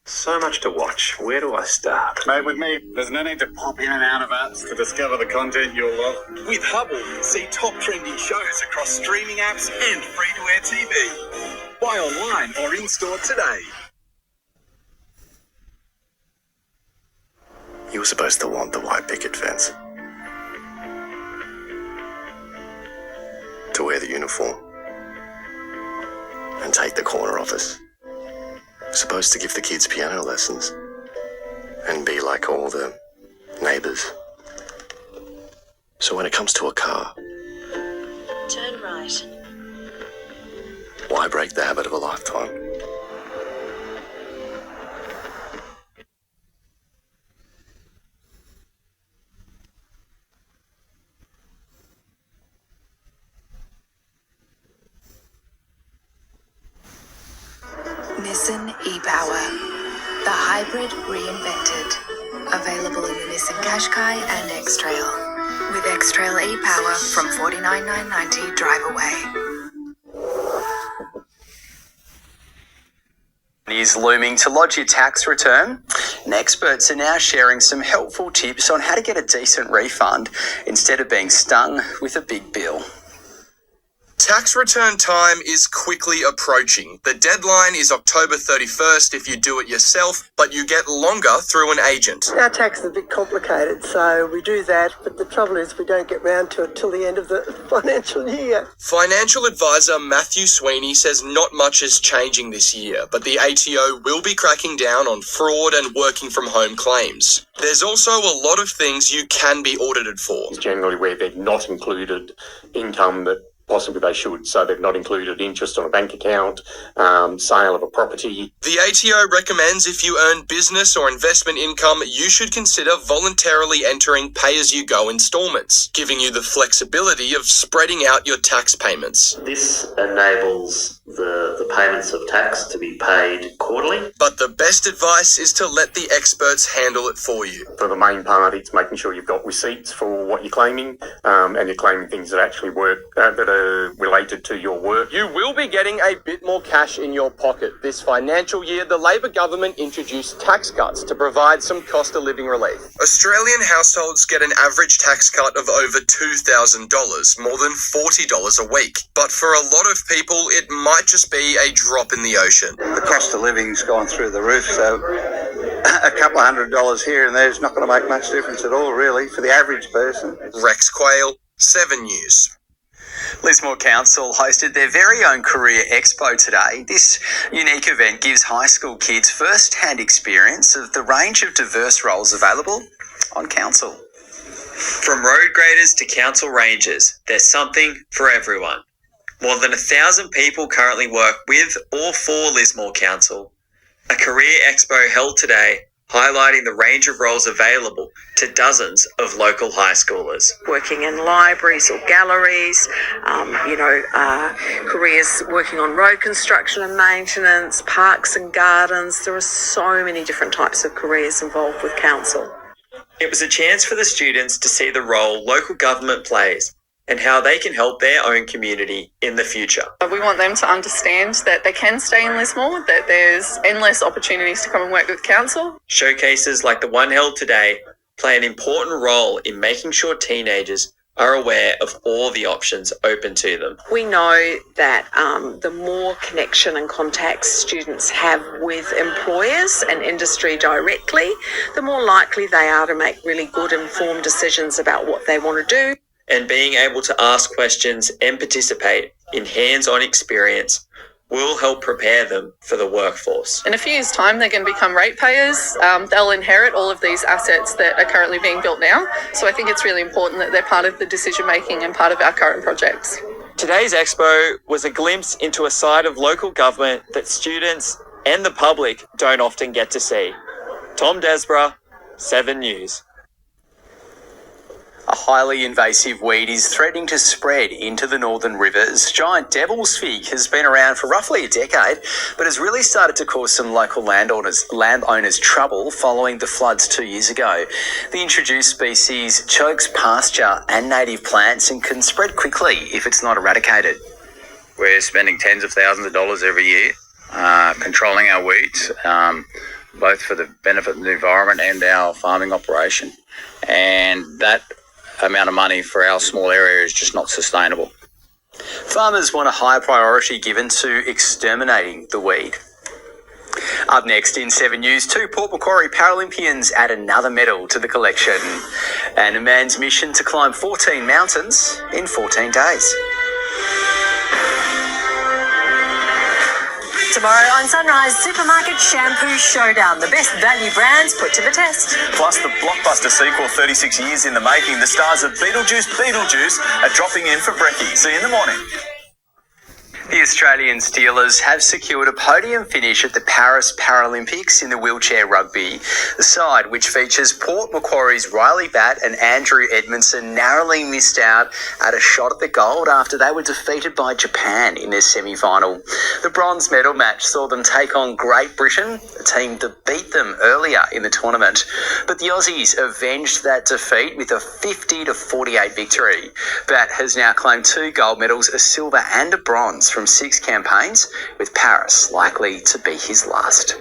So much to watch. Where do I start? Mate, with me, there's no need to pop in and out of apps to discover the content you'll love. With Hubble, see top trending shows across streaming apps and free-to-air TV. Buy online or in-store today. You were supposed to want the white picket fence. To wear the uniform. And take the corner office. Supposed to give the kids piano lessons. And be like all the neighbours. So when it comes to a car, Turn right. why break the habit of a lifetime? Nissan e-Power. The hybrid reinvented. Available in the Nissan Qashqai and X-Trail. With X-Trail e-Power from $49,990 drive away. Is looming to lodge your tax return, and experts are now sharing some helpful tips on how to get a decent refund instead of being stung with a big bill. Tax return time is quickly approaching. The deadline is October 31st if you do it yourself, but you get longer through an agent. Our tax is a bit complicated, so we do that, but the trouble is we don't get round to it till the end of the financial year. Financial advisor Matthew Sweeney says not much is changing this year, but the ATO will be cracking down on fraud and working from home claims. There's also a lot of things you can be audited for. Generally where they've not included income that possibly they should. So they've not included interest on a bank account, sale of a property. The ATO recommends if you earn business or investment income, you should consider voluntarily entering pay-as-you-go installments, giving you the flexibility of spreading out your tax payments. This enables the payments of tax to be paid quarterly. But the best advice is to let the experts handle it for you. For the main part, it's making sure you've got receipts for what you're claiming, and you're claiming things that actually work, that are related to your work. You will be getting a bit more cash in your pocket. This financial year, the Labor government introduced tax cuts to provide some cost of living relief. Australian households get an average tax cut of over $2,000, more than $40 a week. But for a lot of people, it might just be a drop in the ocean. The cost of living's gone through the roof, so a couple of $100 here and there is not going to make much difference at all, really, for the average person. Rex Quayle, 7 News. Lismore Council hosted their very own Career Expo today. This unique event gives high school kids first-hand experience of the range of diverse roles available on council. From road graders to council rangers, there's something for everyone. More than 1,000 people currently work with or for Lismore Council. A Career Expo held today, highlighting the range of roles available to dozens of local high schoolers. Working in libraries or galleries, careers working on road construction and maintenance, parks and gardens. There are so many different types of careers involved with council. It was a chance for the students to see the role local government plays and how they can help their own community in the future. We want them to understand that they can stay in Lismore, that there's endless opportunities to come and work with council. Showcases like the one held today play an important role in making sure teenagers are aware of all the options open to them. We know that the more connection and contacts students have with employers and industry directly, the more likely they are to make really good informed decisions about what they want to do. And being able to ask questions and participate in hands-on experience will help prepare them for the workforce. In a few years' time, they're going to become ratepayers. They'll inherit all of these assets that are currently being built now. So I think it's really important that they're part of the decision-making and part of our current projects. Today's expo was a glimpse into a side of local government that students and the public don't often get to see. Tom Desborough, 7 News. A highly invasive weed is threatening to spread into the northern rivers. Giant devil's fig has been around for roughly a decade, but has really started to cause some local landowners trouble following the floods 2 years ago. The introduced species chokes pasture and native plants and can spread quickly if it's not eradicated. We're spending tens of thousands of dollars every year controlling our weeds, both for the benefit of the environment and our farming operation. And that amount of money for our small area is just not sustainable. Farmers want a higher priority given to exterminating the weed. Up next in 7 News, 2 Port Macquarie Paralympians add another medal to the collection. And a man's mission to climb 14 mountains in 14 days. Tomorrow on Sunrise, Supermarket Shampoo Showdown. The best value brands put to the test. Plus the blockbuster sequel, 36 years in the making. The stars of Beetlejuice are dropping in for brekkie. See you in the morning. The Australian Steelers have secured a podium finish at the Paris Paralympics in the wheelchair rugby. The side, which features Port Macquarie's Riley Batt and Andrew Edmondson, narrowly missed out at a shot at the gold after they were defeated by Japan in their semi-final. The bronze medal match saw them take on Great Britain, a team that beat them earlier in the tournament. But the Aussies avenged that defeat with a 50-48 victory. Batt has now claimed 2 gold medals, a silver and a bronze from 6 campaigns, with Paris likely to be his last.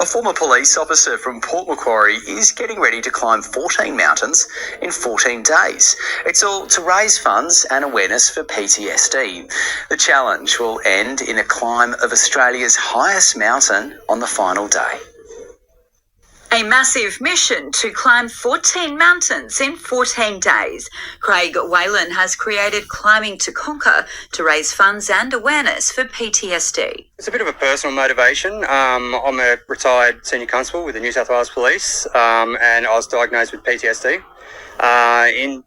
A former police officer from Port Macquarie is getting ready to climb 14 mountains in 14 days. It's all to raise funds and awareness for PTSD. The challenge will end in a climb of Australia's highest mountain on the final day. A massive mission to climb 14 mountains in 14 days. Craig Whalen has created Climbing to Conquer to raise funds and awareness for PTSD. It's a bit of a personal motivation. I'm a retired senior constable with the New South Wales Police, and I was diagnosed with PTSD. In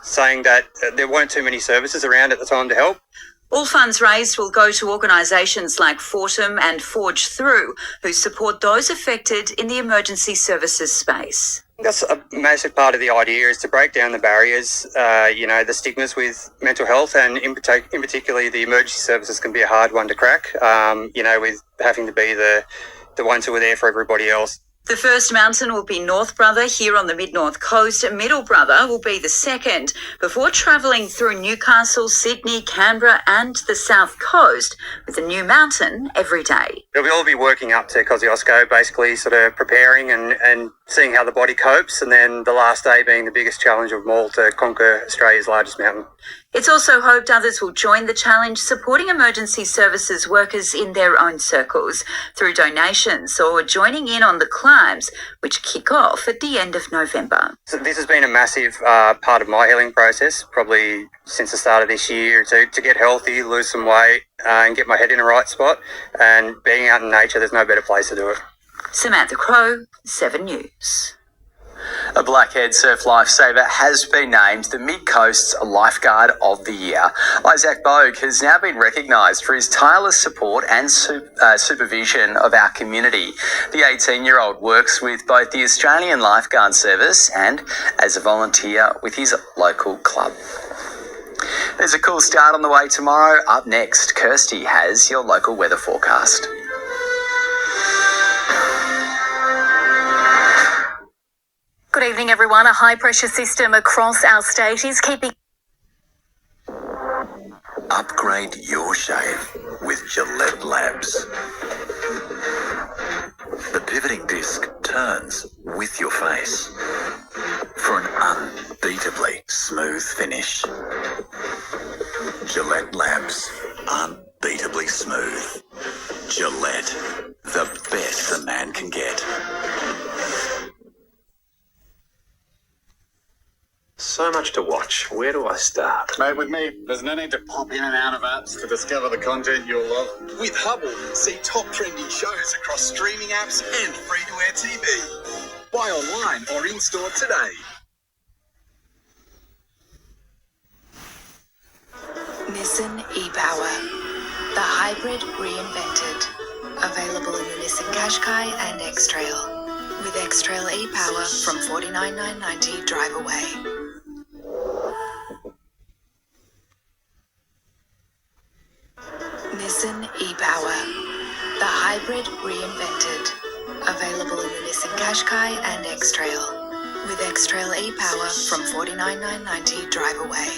saying that there weren't too many services around at the time to help. All funds raised will go to organisations like Fortum and Forge Through, who support those affected in the emergency services space. That's a massive part of the idea, is to break down the barriers, the stigmas with mental health, and in particular the emergency services can be a hard one to crack, with having to be the ones who are there for everybody else. The first mountain will be North Brother here on the mid-north coast. Middle Brother will be the second, before travelling through Newcastle, Sydney, Canberra and the south coast with a new mountain every day. We'll all be working up to Kosciuszko, basically sort of preparing and seeing how the body copes, and then the last day being the biggest challenge of them all, to conquer Australia's largest mountain. It's also hoped others will join the challenge, supporting emergency services workers in their own circles through donations or joining in on the climbs, which kick off at the end of November. So this has been a massive part of my healing process, probably since the start of this year, to get healthy, lose some weight and get my head in the right spot. And being out in nature, there's no better place to do it. Samantha Crowe, 7 News. A Blackhead surf lifesaver has been named the Mid-Coast's Lifeguard of the Year. Isaac Bogue has now been recognised for his tireless support and supervision of our community. The 18-year-old works with both the Australian Lifeguard Service and as a volunteer with his local club. There's a cool start on the way tomorrow. Up next, Kirsty has your local weather forecast. Good evening, everyone. A high-pressure system across our state is keeping... Upgrade your shave with Gillette Labs. The pivoting disc turns with your face for an unbeatably smooth finish. Gillette Labs, unbeatably smooth. Gillette, the best a man can get. So much to watch. Where do I start? Mate, with me, there's no need to pop in and out of apps to discover the content you'll love. With Hubble, see top trending shows across streaming apps and free-to-air TV. Buy online or in-store today. Nissan e-Power, the hybrid reinvented. Available in the Nissan Qashqai and X-Trail. With X-Trail e-Power from $49,990 drive away. Nissan e-Power. The hybrid reinvented. Available in the Nissan Qashqai and X-Trail. With X-Trail e-Power from $49,990 drive away.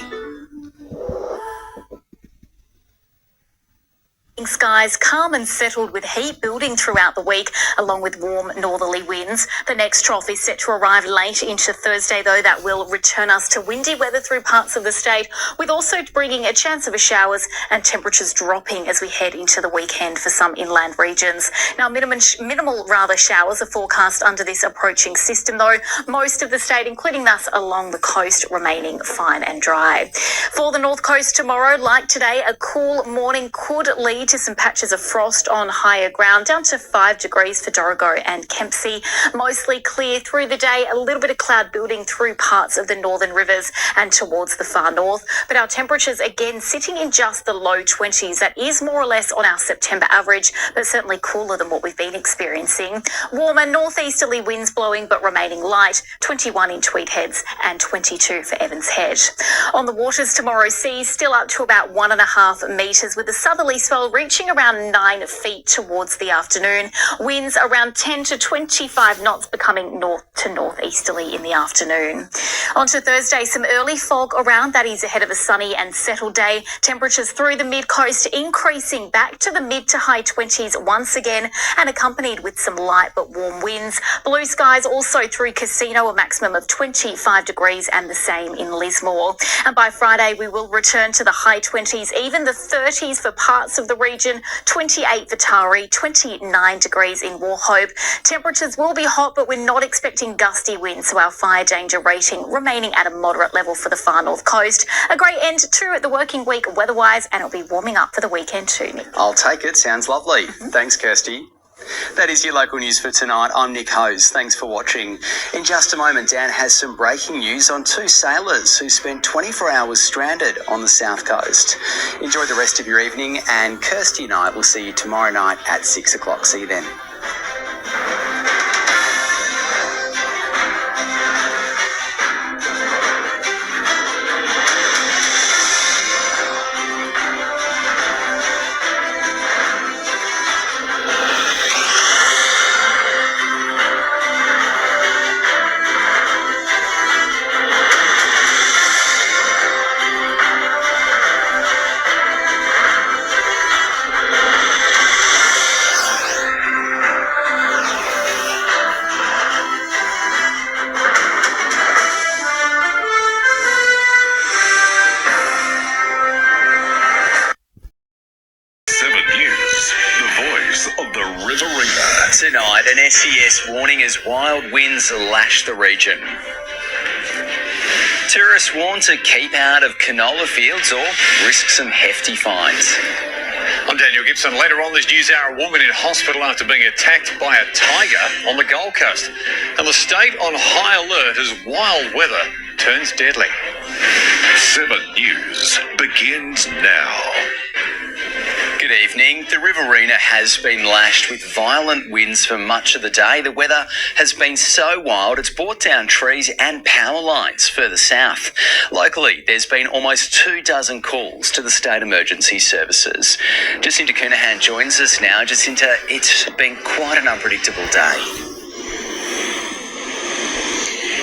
Skies calm and settled with heat building throughout the week, along with warm northerly winds. The next trough is set to arrive late into Thursday, though. That will return us to windy weather through parts of the state, with also bringing a chance of showers and temperatures dropping as we head into the weekend for some inland regions. Now, minimal showers are forecast under this approaching system, though. Most of the state, including us along the coast, remaining fine and dry. For the north coast tomorrow, like today, a cool morning could lead to some patches of frost on higher ground, down to 5 degrees for Dorrigo and Kempsey. Mostly clear through the day, a little bit of cloud building through parts of the northern rivers and towards the far north. But our temperatures again sitting in just the low 20s. That is more or less on our September average, but certainly cooler than what we've been experiencing. Warmer northeasterly winds blowing but remaining light, 21 in Tweed Heads and 22 for Evans Head. On the waters tomorrow, seas still up to about 1.5 metres, with the southerly swell reaching around 9 feet towards the afternoon. Winds around 10 to 25 knots, becoming north to northeasterly in the afternoon. On to Thursday, some early fog around. That is ahead of a sunny and settled day. Temperatures through the mid-coast increasing back to the mid to high 20s once again, and accompanied with some light but warm winds. Blue skies also through Casino, a maximum of 25 degrees, and the same in Lismore. And by Friday, we will return to the high 20s, even the 30s for parts of the region, 28 for Taree, 29 degrees in Wauchope. Temperatures will be hot, but we're not expecting gusty winds, so our fire danger rating remaining at a moderate level for the far north coast. A great end to the working week weather-wise, and it'll be warming up for the weekend too, Nick. I'll take it. Sounds lovely. Thanks, Kirsty. That is your local news for tonight. I'm Nick Hose. Thanks for watching. In just a moment, Dan has some breaking news on 2 sailors who spent 24 hours stranded on the south coast. Enjoy the rest of your evening, and Kirsty and I will see you tomorrow night at 6 o'clock. See you then. Tonight, an SES warning as wild winds lash the region. Tourists warned to keep out of canola fields or risk some hefty fines. I'm Daniel Gibson. Later on this news hour, a woman in hospital after being attacked by a tiger on the Gold Coast. And the state on high alert as wild weather turns deadly. 7 News begins now. Good evening. The Riverina has been lashed with violent winds for much of the day. The weather has been so wild it's brought down trees and power lines further south. Locally, there's been almost 24 calls to the state emergency services. Jacinta Coonahan joins us now. Jacinta, it's been quite an unpredictable day.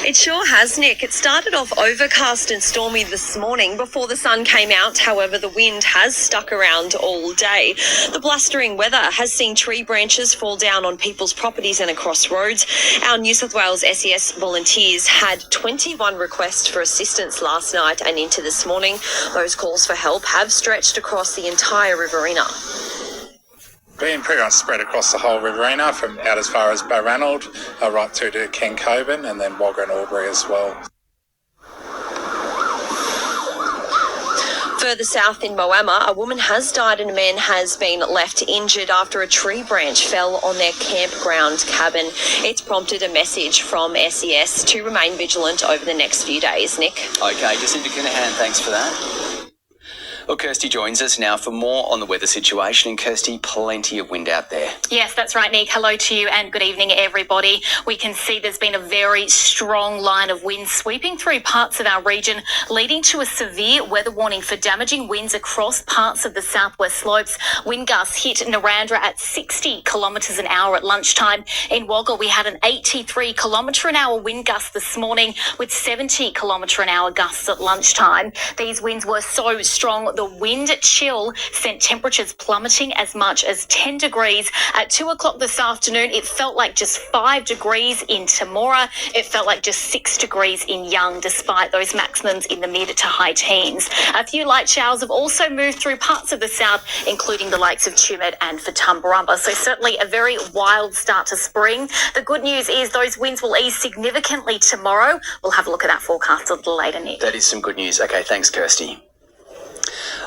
It sure has, Nick. It started off overcast and stormy this morning before the sun came out. However, the wind has stuck around all day. The blustering weather has seen tree branches fall down on people's properties and across roads. Our New South Wales SES volunteers had 21 requests for assistance last night and into this morning. Those calls for help have stretched across the entire Riverina. Been pretty much spread across the whole Riverina, from out as far as Barranald, right through to Ken Coburn, and then Wagga and Albury as well. Further south in Moama, a woman has died and a man has been left injured after a tree branch fell on their campground cabin. It's prompted a message from SES to remain vigilant over the next few days. Nick? Okay, Jacinta Coonahan, thanks for that. Well, Kirsty joins us now for more on the weather situation. And Kirsty, plenty of wind out there. Yes, that's right, Nick. Hello to you and good evening, everybody. We can see there's been a very strong line of wind sweeping through parts of our region, leading to a severe weather warning for damaging winds across parts of the southwest slopes. Wind gusts hit Narrandera at 60 kilometres an hour at lunchtime. In Wagga, we had an 83 kilometre an hour wind gust this morning with 70 kilometre an hour gusts at lunchtime. These winds were so strong, the wind chill sent temperatures plummeting as much as 10 degrees. At 2 o'clock this afternoon, it felt like just 5 degrees in Temora. It felt like just 6 degrees in Young, despite those maximums in the mid to high teens. A few light showers have also moved through parts of the south, including the likes of Tumut and Fatumbarumba. So certainly a very wild start to spring. The good news is those winds will ease significantly tomorrow. We'll have a look at that forecast a little later, Nick. That is some good news. Okay, thanks, Kirsty.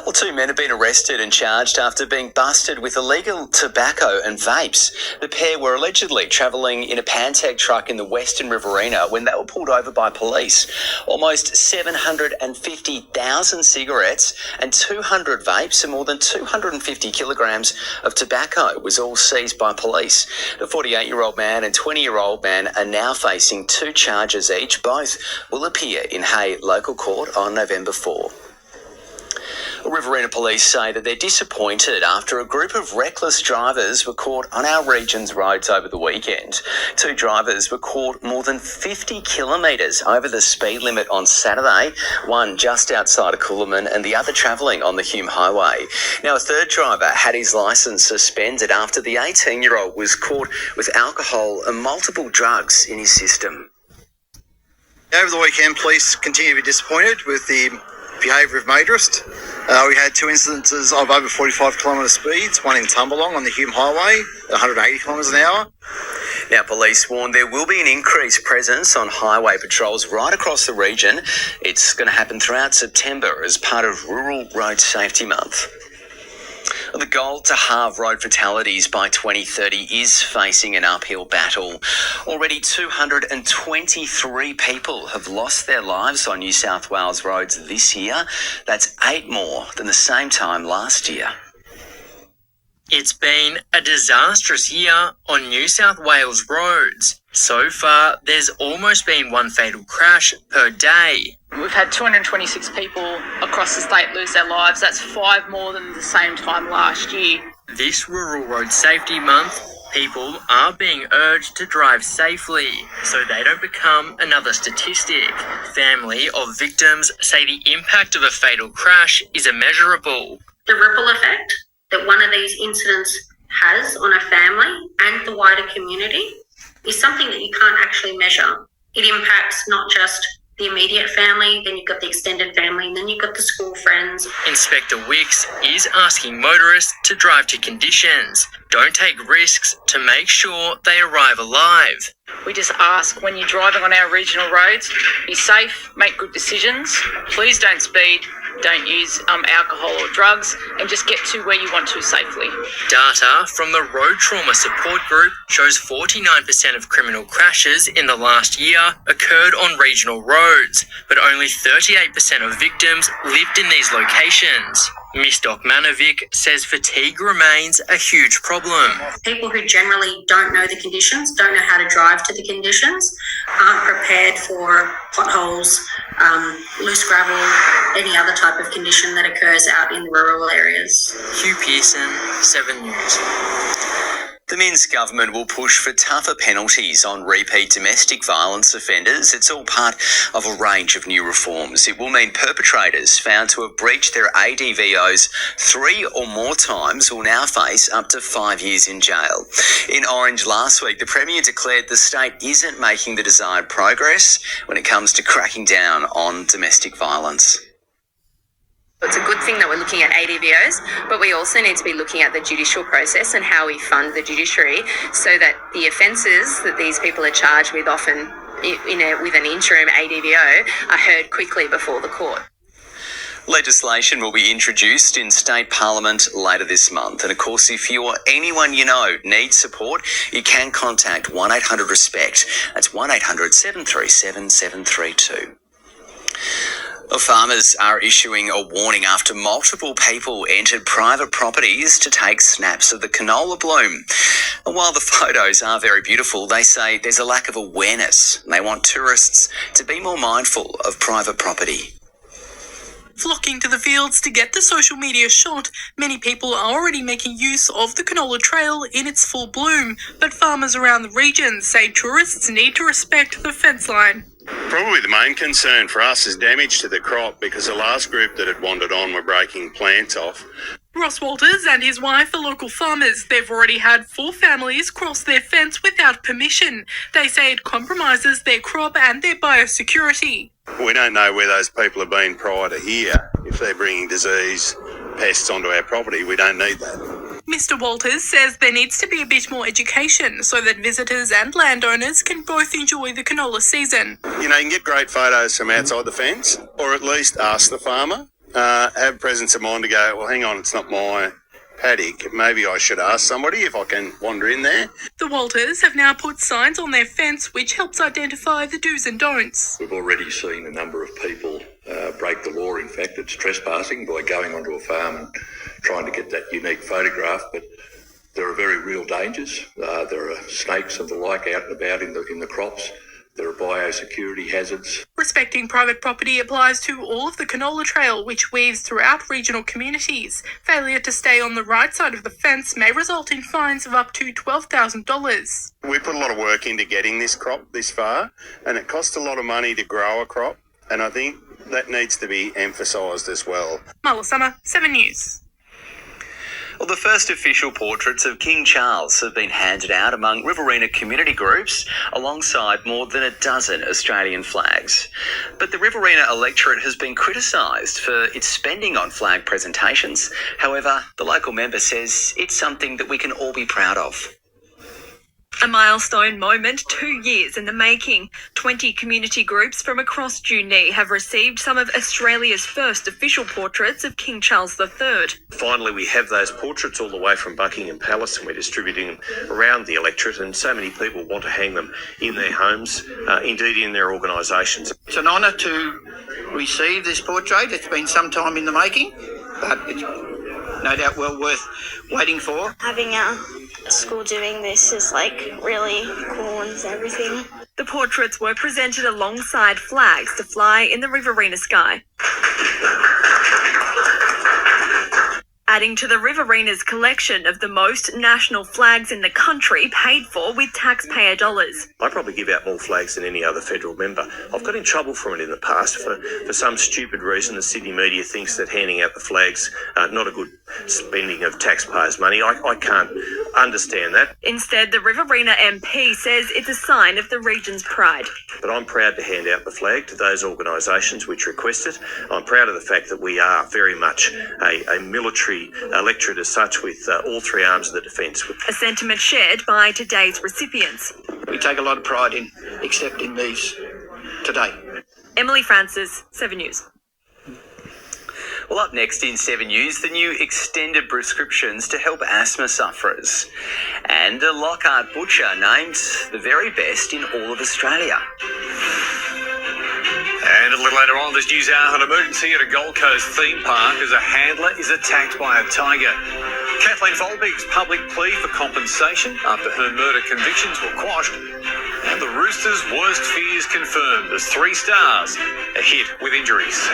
Well, 2 men have been arrested and charged after being busted with illegal tobacco and vapes. The pair were allegedly travelling in a Pantech truck in the western Riverina when they were pulled over by police. Almost 750,000 cigarettes and 200 vapes and more than 250 kilograms of tobacco was all seized by police. The 48-year-old man and 20-year-old man are now facing 2 charges each. Both will appear in Hay Local Court on November 4. Riverina police say that they're disappointed after a group of reckless drivers were caught on our region's roads over the weekend. 2 drivers were caught more than 50 kilometres over the speed limit on Saturday, one just outside of Coolaman and the other travelling on the Hume Highway. Now, a third driver had his licence suspended after the 18-year-old was caught with alcohol and multiple drugs in his system. Over the weekend, police continue to be disappointed with the behaviour of motorists. We had 2 instances of over 45 kilometre speeds, one in Tumbalong on the Hume Highway, 180 kilometres an hour. Now, police warn there will be an increased presence on highway patrols right across the region. It's going to happen throughout September as part of Rural Road Safety Month. The goal to halve road fatalities by 2030 is facing an uphill battle. Already 223 people have lost their lives on New South Wales roads this year. That's 8 more than the same time last year. It's been a disastrous year on New South Wales roads. So far, there's almost been 1 fatal crash per day. We've had 226 people across the state lose their lives. That's 5 more than the same time last year. This Rural Road Safety Month, people are being urged to drive safely so they don't become another statistic. Family of victims say the impact of a fatal crash is immeasurable. The ripple effect that one of these incidents has on a family and the wider community is something that you can't actually measure. It impacts not just the immediate family, then you've got the extended family, and then you've got the school friends. Inspector Wicks is asking motorists to drive to conditions. Don't take risks to make sure they arrive alive. We just ask, when you're driving on our regional roads, be safe, make good decisions. Please don't speed, don't use alcohol or drugs, and just get to where you want to safely. Data from the Road Trauma Support Group shows 49% of criminal crashes in the last year occurred on regional roads, but only 38% of victims lived in these locations. Ms. Dokmanovic says fatigue remains a huge problem. People who generally don't know the conditions, don't know how to drive to the conditions, aren't prepared for potholes, loose gravel, any other type of condition that occurs out in rural areas. Hugh Pearson, 7 News. The Minsk government will push for tougher penalties on repeat domestic violence offenders. It's all part of a range of new reforms. It will mean perpetrators found to have breached their ADVOs 3 or more times will now face up to 5 years in jail. In Orange last week, the Premier declared the state isn't making the desired progress when it comes to cracking down on domestic violence. It's a good thing that we're looking at ADVOs, but we also need to be looking at the judicial process and how we fund the judiciary so that the offences that these people are charged with, often with an interim ADVO, are heard quickly before the court. Legislation will be introduced in State Parliament later this month. And of course, if you or anyone you know needs support, you can contact 1-800-RESPECT. That's 1-800-737-732. Well, farmers are issuing a warning after multiple people entered private properties to take snaps of the canola bloom. And while the photos are very beautiful, they say there's a lack of awareness. They want tourists to be more mindful of private property. Flocking to the fields to get the social media shot, many people are already making use of the canola trail in its full bloom, but farmers around the region say tourists need to respect the fence line. Probably the main concern for us is damage to the crop because the last group that had wandered on were breaking plants off. Ross Walters and his wife are local farmers. They've already had 4 families cross their fence without permission. They say it compromises their crop and their biosecurity. We don't know where those people have been prior to here. If they're bringing disease, pests onto our property, we don't need that. Mr. Walters says there needs to be a bit more education so that visitors and landowners can both enjoy the canola season. You know, you can get great photos from outside the fence, or at least ask the farmer. Have presence of mind to go, well, hang on, it's not my paddock. Maybe I should ask somebody if I can wander in there. The Walters have now put signs on their fence which helps identify the do's and don'ts. We've already seen a number of people break the law. In fact, it's trespassing by going onto a farm and trying to get that unique photograph, but there are very real dangers. There are snakes and the like out and about in the crops. There are biosecurity hazards. Respecting private property applies to all of the canola trail, which weaves throughout regional communities. Failure to stay on the right side of the fence may result in fines of up to $12,000. We put a lot of work into getting this crop this far, and it costs a lot of money to grow a crop, and I think that needs to be emphasised as well. Marla Summer, 7 News. Well, the first official portraits of King Charles have been handed out among Riverina community groups alongside more than a dozen Australian flags. But the Riverina electorate has been criticised for its spending on flag presentations. However, the local member says it's something that we can all be proud of. A milestone moment, 2 years in the making. 20 community groups from across Junee have received some of Australia's first official portraits of King Charles III. Finally, we have those portraits all the way from Buckingham Palace, and we're distributing them around the electorate, and so many people want to hang them in their homes, indeed in their organisations. It's an honour to receive this portrait. It's been some time in the making, but it's no doubt well worth waiting for. Having a school doing this is really cool and everything. The portraits were presented alongside flags to fly in the Riverina sky. Adding to the Riverina's collection of the most national flags in the country paid for with taxpayer dollars. I probably give out more flags than any other federal member. I've got in trouble from it in the past for some stupid reason. The city media thinks that handing out the flags not a good spending of taxpayers' money. I can't understand that. Instead, the Riverina MP says it's a sign of the region's pride. But I'm proud to hand out the flag to those organisations which request it. I'm proud of the fact that we are very much a military electorate as such, with all 3 arms of the defence. A sentiment shared by today's recipients. We take a lot of pride in accepting these today. Emily Francis, 7 News. Well, up next in 7 News, the new extended prescriptions to help asthma sufferers. And a Lockhart butcher named the very best in all of Australia. And a little later on this news hour, an emergency at a Gold Coast theme park as a handler is attacked by a tiger. Kathleen Folbig's public plea for compensation after her murder convictions were quashed. And the Roosters' worst fears confirmed as 3 stars are hit with injuries.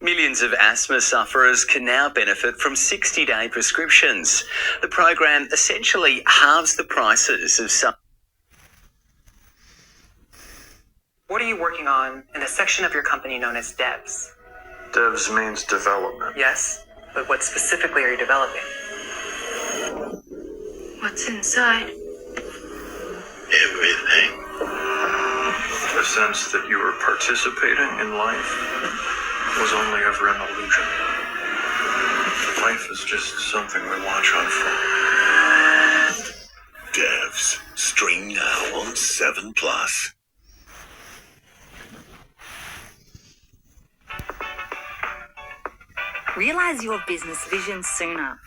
Millions of asthma sufferers can now benefit from 60-day prescriptions. The program essentially halves the prices of some. What are you working on in the section of your company known as devs? Devs means development. Yes, but what specifically are you developing? What's inside? Everything. The sense that you were participating in life was only ever an illusion. Life is just something we watch unfold. Devs, stream now on 7+. Realise your business vision sooner.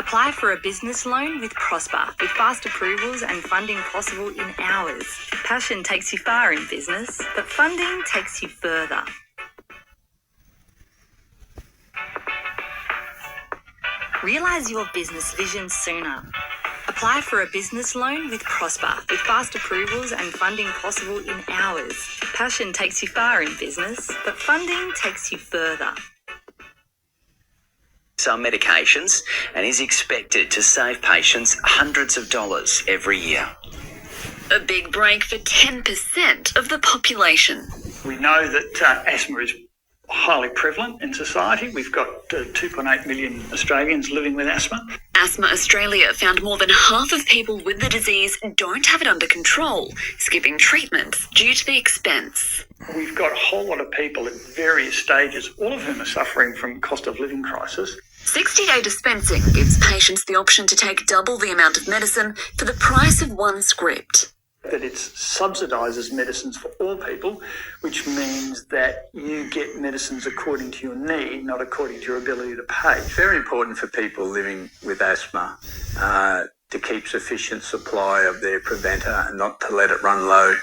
Apply for a business loan with Prosper, with fast approvals and funding possible in hours. Passion takes you far in business, but funding takes you further. Realise your business vision sooner. Apply for a business loan with Prosper, with fast approvals and funding possible in hours. Passion takes you far in business, but funding takes you further. Some medications and is expected to save patients hundreds of dollars every year. A big break for 10% of the population. We know that asthma is highly prevalent in society. We've got 2.8 million Australians living with asthma. Asthma Australia found more than half of people with the disease don't have it under control, skipping treatments due to the expense. We've got a whole lot of people at various stages, all of whom are suffering from cost of living crisis. 60-day dispensing gives patients the option to take double the amount of medicine for the price of one script. That it subsidises medicines for all people, which means that you get medicines according to your need, not according to your ability to pay. It's very important for people living with asthma to keep sufficient supply of their preventer and not to let it run low,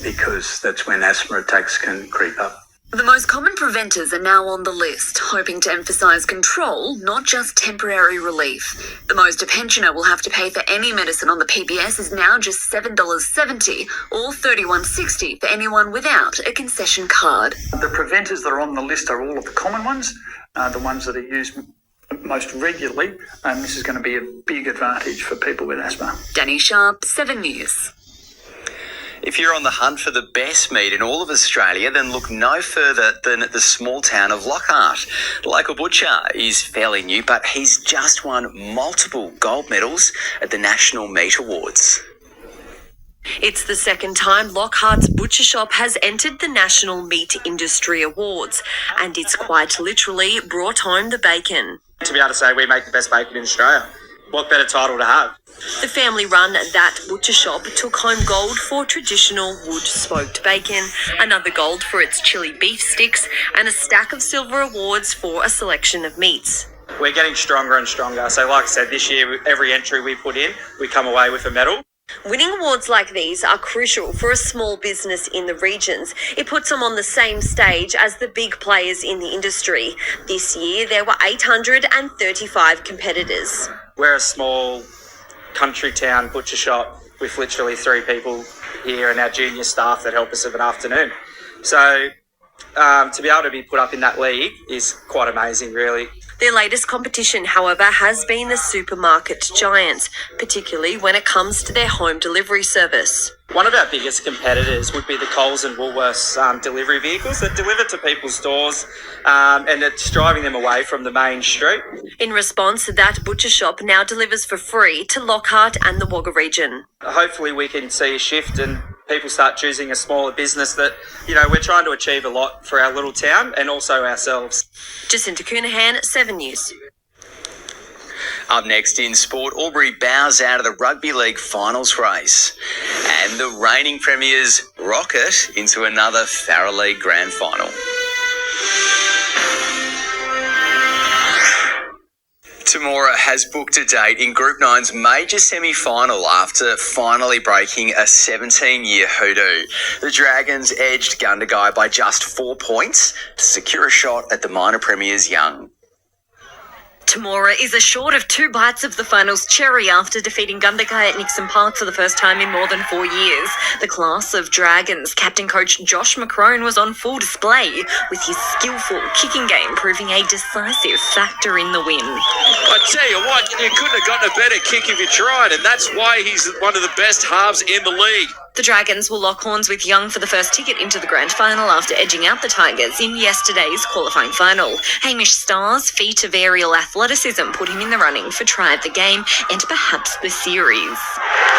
because that's when asthma attacks can creep up. The most common preventers are now on the list, hoping to emphasise control, not just temporary relief. The most a pensioner will have to pay for any medicine on the PBS is now just $7.70 or $31.60 for anyone without a concession card. The preventers that are on the list are all of the common ones, the ones that are used most regularly, and this is going to be a big advantage for people with asthma. Danny Sharp, 7 News. If you're on the hunt for the best meat in all of Australia, then look no further than the small town of Lockhart. The local butcher is fairly new, but he's just won multiple gold medals at the National Meat Awards. It's the second time Lockhart's Butcher Shop has entered the National Meat Industry Awards, and it's quite literally brought home the bacon. To be able to say we make the best bacon in Australia, what better title to have? The family-run That Butcher Shop took home gold for traditional wood-smoked bacon, another gold for its chili beef sticks, and a stack of silver awards for a selection of meats. We're getting stronger and stronger. So like I said, this year, every entry we put in, we come away with a medal. Winning awards like these are crucial for a small business in the regions. It puts them on the same stage as the big players in the industry. This year, there were 835 competitors. We're a small country town butcher shop with literally 3 people here and our junior staff that help us of an afternoon. So to be able to be put up in that league is quite amazing, really. Their latest competition, however, has been the supermarket giants, particularly when it comes to their home delivery service. One of our biggest competitors would be the Coles and Woolworths delivery vehicles that deliver to people's doors, and it's driving them away from the main street. In response, That Butcher Shop now delivers for free to Lockhart and the Wagga region. Hopefully we can see a shift and people start choosing a smaller business that, you know, we're trying to achieve a lot for our little town and also ourselves. Jacinta Coonahan, 7 News. Up next in sport, Albury bows out of the Rugby League finals race. And the reigning premiers rocket into another Farrer League grand final. Temora has booked a date in Group 9's major semi-final after finally breaking a 17-year hoodoo. The Dragons edged Gundagai by just 4 points to secure a shot at the minor premiers Young. Temora is a short of 2 bites of the finals cherry after defeating Gundagai at Nixon Park for the first time in more than 4 years. The class of Dragons captain coach Josh McCrone was on full display, with his skillful kicking game proving a decisive factor in the win. I tell you what, you couldn't have gotten a better kick if you tried, and that's why he's one of the best halves in the league. The Dragons will lock horns with Young for the first ticket into the grand final after edging out the Tigers in yesterday's qualifying final. Hamish Starr's feat of aerial athleticism put him in the running for try of the game and perhaps the series.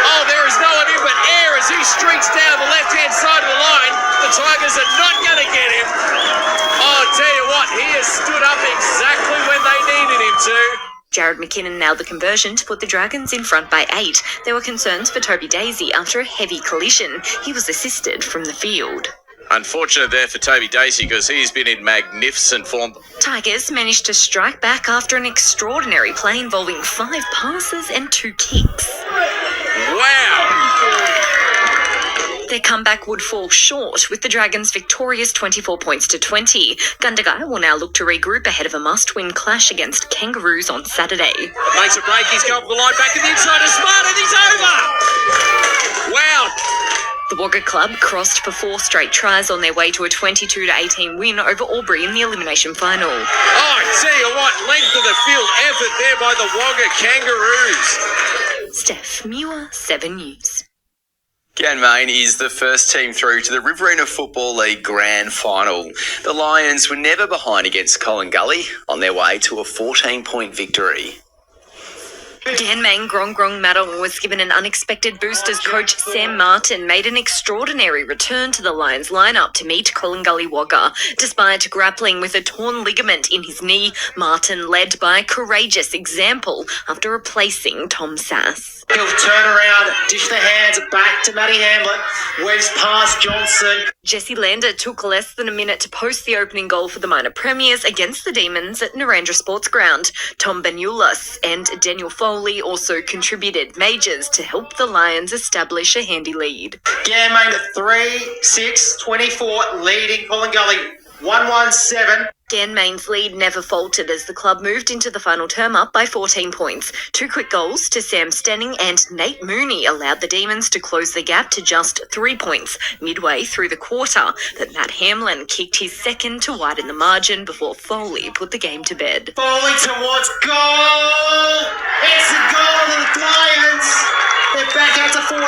Oh, there is no one in but air as he streaks down the left-hand side of the line. The Tigers are not going to get him. Oh, I'll tell you what, he has stood up exactly when they needed him to. Jared McKinnon nailed the conversion to put the Dragons in front by 8. There were concerns for Toby Daisy after a heavy collision. He was assisted from the field. Unfortunate there for Toby Dacey because he's been in magnificent form. Tigers managed to strike back after an extraordinary play involving 5 passes and 2 kicks. Wow! Their comeback would fall short, with the Dragons victorious 24 points to 20. Gundagai will now look to regroup ahead of a must-win clash against Kangaroos on Saturday. Makes a break, he's going for the line back at the inside of Smart and he's over! Wow! The Wagga Club crossed for 4 straight tries on their way to a 22-18 win over Albury in the elimination final. Oh, I tell you what, length of the field effort there by the Wagga Kangaroos. Steph Muir, 7 News. Ganmain is the first team through to the Riverina Football League Grand Final. The Lions were never behind against Collingully on their way to a 14-point victory. Ganmain Grong Madong was given an unexpected boost as coach Sam Martin made an extraordinary return to the Lions lineup to meet Collingully Wagga. Despite grappling with a torn ligament in his knee, Martin led by a courageous example after replacing Tom Sass. He'll turn around, dish the hands back to Matty Hamlin, waves past Johnson. Jesse Lander took less than a minute to post the opening goal for the minor premiers against the Demons at Narendra Sports Ground. Tom Benulis and Daniel Foley also contributed majors to help the Lions establish a handy lead. Ganmain 3-6-24, leading Collingully 1-1-7. Ganmain's lead never faltered as the club moved into the final term up by 14 points. 2 quick goals to Sam Stenning and Nate Mooney allowed the Demons to close the gap to just 3 points midway through the quarter, but Matt Hamlin kicked his second to widen the margin before Foley put the game to bed. Foley towards goal! It's a goal to the Lions! They're back out to 14.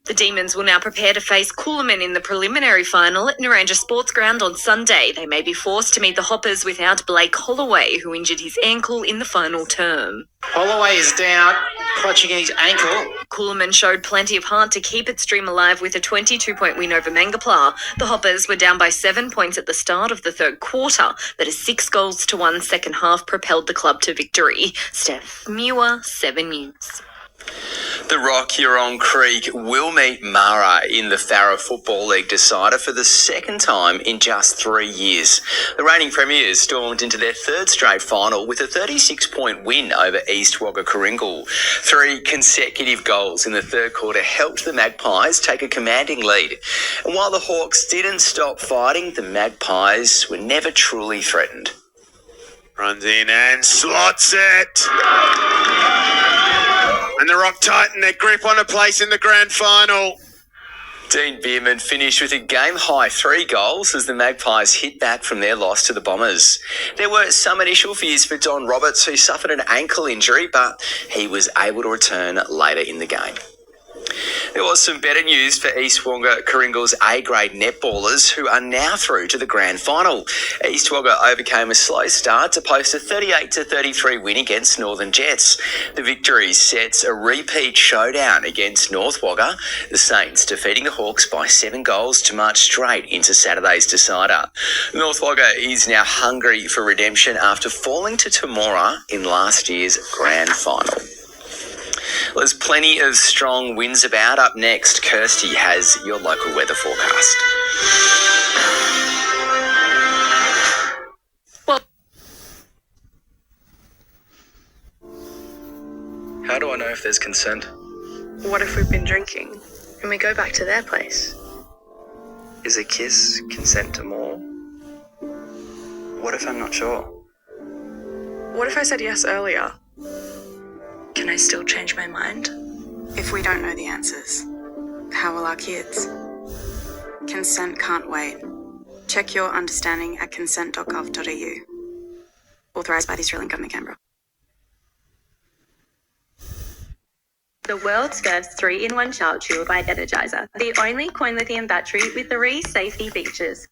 The Demons will now prepare to face Coolaman in the preliminary final at Narendra Sports Ground on Sunday. They may be forced to meet the Hoppers without Blake Holloway, who injured his ankle in the final term. Holloway is down, clutching his ankle. Coolaman showed plenty of heart to keep its dream alive with a 22-point win over Mangapla. The Hoppers were down by 7 points at the start of the third quarter, but a 6-1 second half propelled the club to victory. Steph Muir, 7 News. The Rock Huron Creek will meet Mara in the Farrer Football League decider for the second time in just 3 years. The reigning premiers stormed into their third straight final with a 36-point win over East Wagga Coringal. 3 consecutive goals in the third quarter helped the Magpies take a commanding lead. And while the Hawks didn't stop fighting, the Magpies were never truly threatened. Runs in and slots it. And the Rock tighten their grip on a place in the grand final. Dean Bierman finished with a game-high 3 goals as the Magpies hit back from their loss to the Bombers. There were some initial fears for Don Roberts, who suffered an ankle injury, but he was able to return later in the game. There was some better news for East Wagga Coringal's A-grade netballers, who are now through to the grand final. East Wagga overcame a slow start to post a 38-33 win against Northern Jets. The victory sets a repeat showdown against North Wagga, the Saints defeating the Hawks by 7 goals to march straight into Saturday's decider. North Wagga is now hungry for redemption after falling to Temora in last year's grand final. Well, there's plenty of strong winds about. Up next, Kirsty has your local weather forecast. How do I know if there's consent? What if we've been drinking and we go back to their place? Is a kiss consent to more? What if I'm not sure? What if I said yes earlier? Can I still change my mind? If we don't know the answers, how will our kids? Consent can't wait. Check your understanding at consent.gov.au. Authorised by the Australian Government, Canberra. The world's first 3-in-1 child shield by Energizer. The only coin lithium battery with 3 safety features.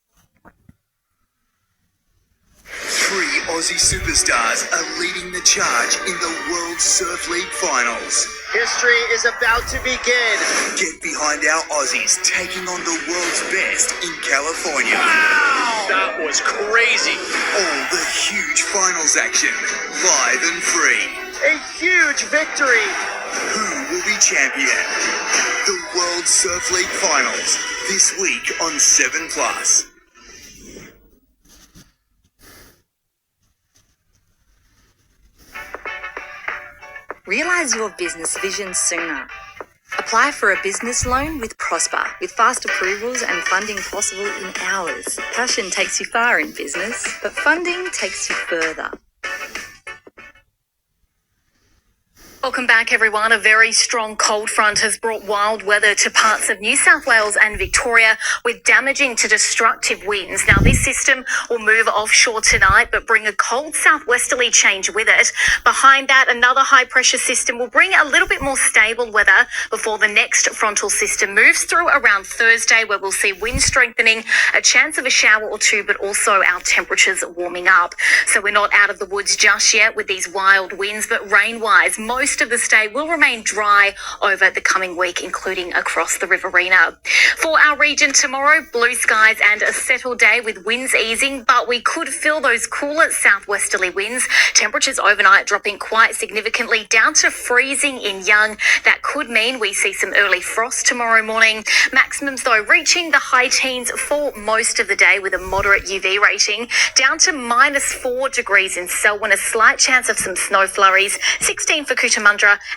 3 Aussie superstars are leading the charge in the World Surf League Finals. History is about to begin. Get behind our Aussies taking on the world's best in California. Wow! That was crazy. All the huge finals action, live and free. A huge victory. Who will be champion? The World Surf League Finals this week on 7+. Realise your business vision sooner. Apply for a business loan with Prosper, with fast approvals and funding possible in hours. Passion takes you far in business, but funding takes you further. Welcome back, everyone. A very strong cold front has brought wild weather to parts of New South Wales and Victoria with damaging to destructive winds. Now, this system will move offshore tonight but bring a cold southwesterly change with it. Behind that, another high-pressure system will bring a little bit more stable weather before the next frontal system moves through around Thursday, where we'll see wind strengthening, a chance of a shower or two, but also our temperatures warming up. So we're not out of the woods just yet with these wild winds, but rain-wise, most of the state will remain dry over the coming week, including across the Riverina. For our region tomorrow, blue skies and a settled day with winds easing, but we could feel those cooler southwesterly winds. Temperatures overnight dropping quite significantly down to freezing in Young. That could mean we see some early frost tomorrow morning. Maximums, though, reaching the high teens for most of the day with a moderate UV rating, down to -4 degrees in Selwyn, a slight chance of some snow flurries, 16 for Cootamundra,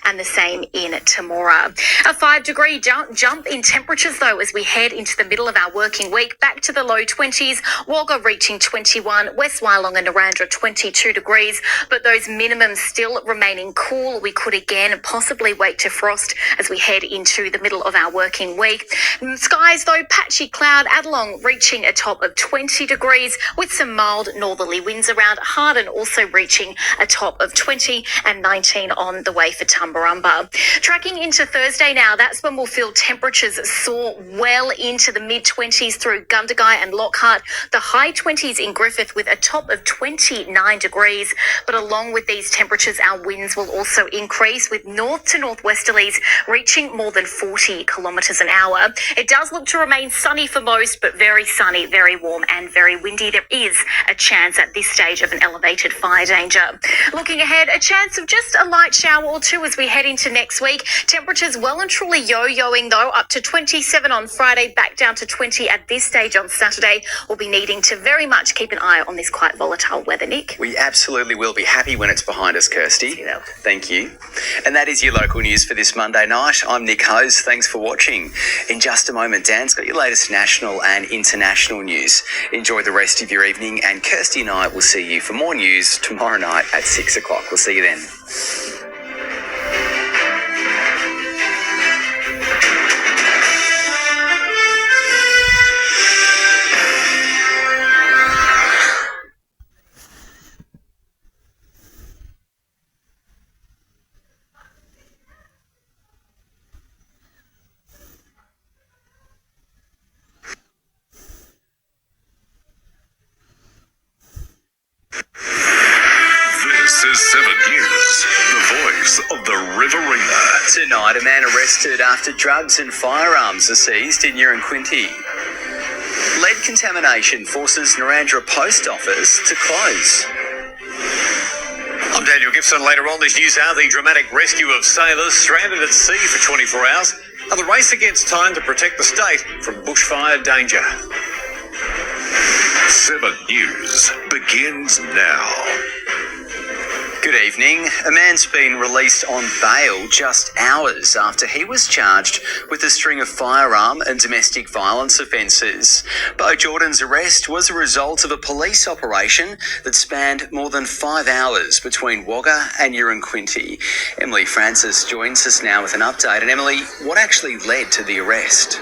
and the same in Temora. A 5-degree jump in temperatures, though, as we head into the middle of our working week, back to the low 20s, Wagga reaching 21, West Wyalong and Narrandera 22 degrees, but those minimums still remaining cool. We could again possibly wake to frost as we head into the middle of our working week. Skies, though, patchy cloud, Adelong reaching a top of 20 degrees with some mild northerly winds around. Hardin also reaching a top of 20 and 19 on the way for Tumbarumba. Tracking into Thursday now, that's when we'll feel temperatures soar well into the mid-20s through Gundagai and Lockhart, the high 20s in Griffith with a top of 29 degrees. But along with these temperatures, our winds will also increase with north to northwesterlies reaching more than 40 kilometres an hour. It does look to remain sunny for most, but very sunny, very warm and very windy. There is a chance at this stage of an elevated fire danger. Looking ahead, a chance of just a light shower or two as we head into next week. Temperatures well and truly yo-yoing, though, up to 27 on Friday, back down to 20 at this stage on Saturday. We'll be needing to very much keep an eye on this quite volatile weather, Nick. We absolutely will be happy when it's behind us, Kirsty. Thank you. And that is your local news for this Monday night. I'm Nick Hose. Thanks for watching. In just a moment, Dan's got your latest national and international news. Enjoy the rest of your evening, and Kirsty and I will see you for more news tomorrow night at 6 o'clock. We'll see you then. This is 7 News, the voice of the Riverina. Tonight, a man arrested after drugs and firearms are seized in Uranquinty. Lead contamination forces Narrandera Post Office to close. I'm Daniel Gibson. Later on this news hour, the dramatic rescue of sailors stranded at sea for 24 hours and the race against time to protect the state from bushfire danger. 7 News begins now. Good evening. A man's been released on bail just hours after he was charged with a string of firearm and domestic violence offences. Bo Jordan's arrest was a result of a police operation that spanned more than 5 hours between Wagga and Uranquinty. Emily Francis joins us now with an update. And Emily, what actually led to the arrest?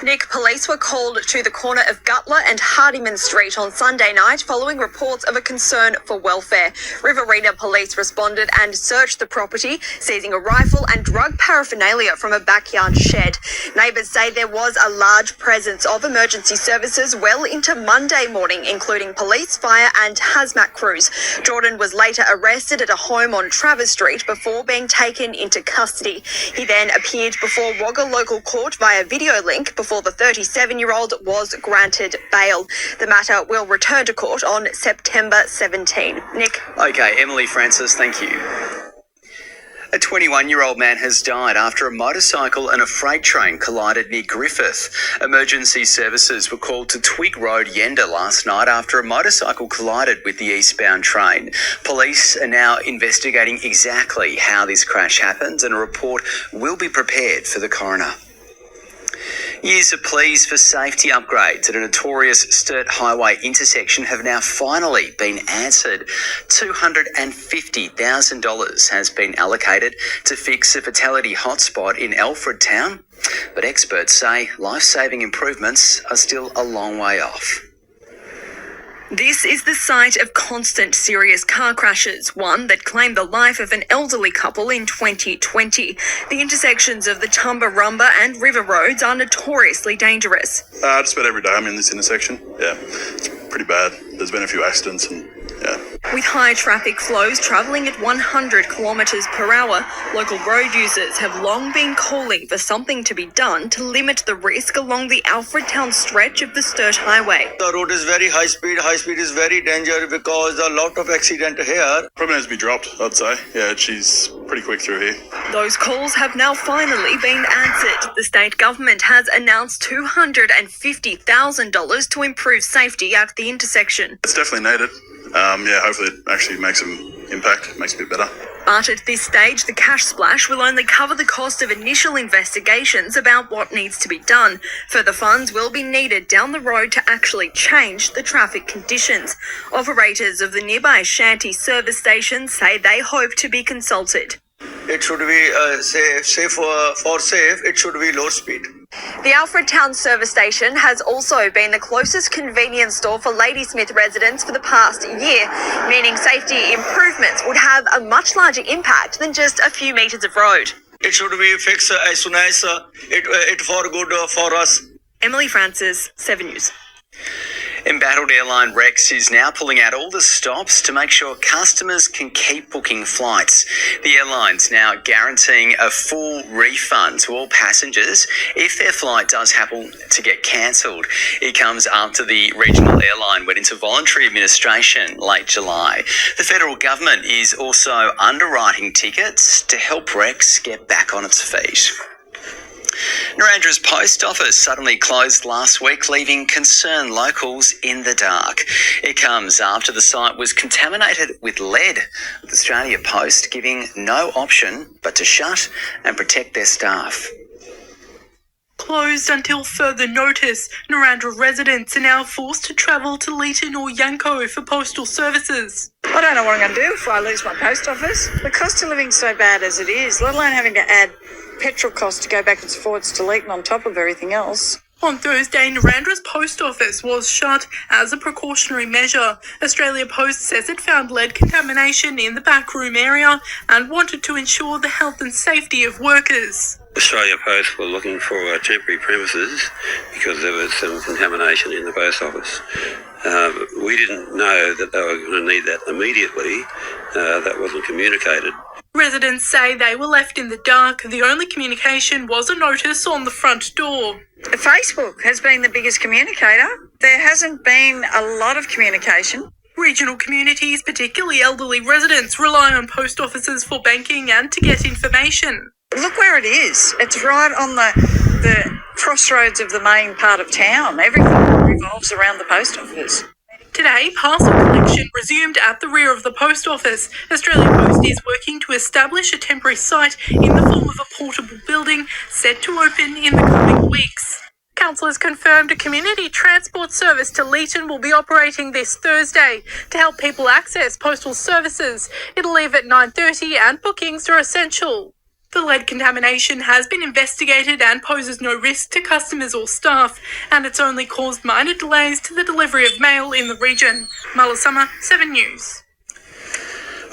Nick, police were called to the corner of Gutler and Hardiman Street on Sunday night following reports of a concern for welfare. Riverina police responded and searched the property, seizing a rifle and drug paraphernalia from a backyard shed. Neighbours say there was a large presence of emergency services well into Monday morning, including police, fire and hazmat crews. Jordan was later arrested at a home on Travers Street before being taken into custody. He then appeared before Wagga local court via video link before before the 37-year-old was granted bail. The matter will return to court on September 17. Nick? Okay, Emily Francis, thank you. A 21-year-old man has died after a motorcycle and a freight train collided near Griffith. Emergency services were called to Twig Road, Yenda last night after a motorcycle collided with the eastbound train. Police are now investigating exactly how this crash happened, and a report will be prepared for the coroner. Years of pleas for safety upgrades at a notorious Sturt Highway intersection have now finally been answered. $250,000 has been allocated to fix a fatality hotspot in Alfred Town, but experts say life-saving improvements are still a long way off. This is the site of constant serious car crashes, one that claimed the life of an elderly couple in 2020. The intersections of the Tumbarumba and River Roads are notoriously dangerous. Just about every day I'm in this intersection. Yeah, it's pretty bad. There's been a few accidents and yeah. With high traffic flows travelling at 100 kilometres per hour, local road users have long been calling for something to be done to limit the risk along the Alfred Town stretch of the Sturt Highway. The road is very high speed. High speed is very dangerous because a lot of accident here. Probably needs to be dropped, I'd say. Yeah, she's pretty quick through here. Those calls have now finally been answered. The state government has announced $250,000 to improve safety at the intersection. It's definitely needed. Hopefully it actually makes some impact, makes it a bit better. But at this stage, the cash splash will only cover the cost of initial investigations about what needs to be done. Further funds will be needed down the road to actually change the traffic conditions. Operators of the nearby Shanty service station say they hope to be consulted. It should be safe, it should be low speed. The Alfred Town service station has also been the closest convenience store for Ladysmith residents for the past year, meaning safety improvements would have a much larger impact than just a few metres of road. It should be fixed as soon as it for good for us. Emily Francis, 7 News. Embattled airline Rex is now pulling out all the stops to make sure customers can keep booking flights. The airline's now guaranteeing a full refund to all passengers if their flight does happen to get cancelled. It comes after the regional airline went into voluntary administration late July. The federal government is also underwriting tickets to help Rex get back on its feet. Narandra's post office suddenly closed last week, leaving concerned locals in the dark. It comes after the site was contaminated with lead, with Australia Post giving no option but to shut and protect their staff. Closed until further notice, Narandra residents are now forced to travel to Leeton or Yanco for postal services. I don't know what I'm going to do if I lose my post office. The cost of living's so bad as it is, let alone having to add petrol costs to go backwards and forwards to Leeton on top of everything else. On Thursday, Narandra's post office was shut as a precautionary measure. Australia Post says it found lead contamination in the backroom area and wanted to ensure the health and safety of workers. Australia Post were looking for temporary premises because there was some contamination in the post office. We didn't know that they were going to need that immediately. That wasn't communicated. Residents say they were left in the dark. The only communication was a notice on the front door. Facebook has been the biggest communicator. There hasn't been a lot of communication. Regional communities, particularly elderly residents, rely on post offices for banking and to get information. Look where it is. It's right on the crossroads of the main part of town. Everything revolves around the post office. Today, parcel collection resumed at the rear of the post office. Australia Post is working to establish a temporary site in the form of a portable building set to open in the coming weeks. Councillors confirmed a community transport service to Leeton will be operating this Thursday to help people access postal services. It'll leave at 9:30 and bookings are essential. The lead contamination has been investigated and poses no risk to customers or staff, and it's only caused minor delays to the delivery of mail in the region. Mala Summer, 7 News.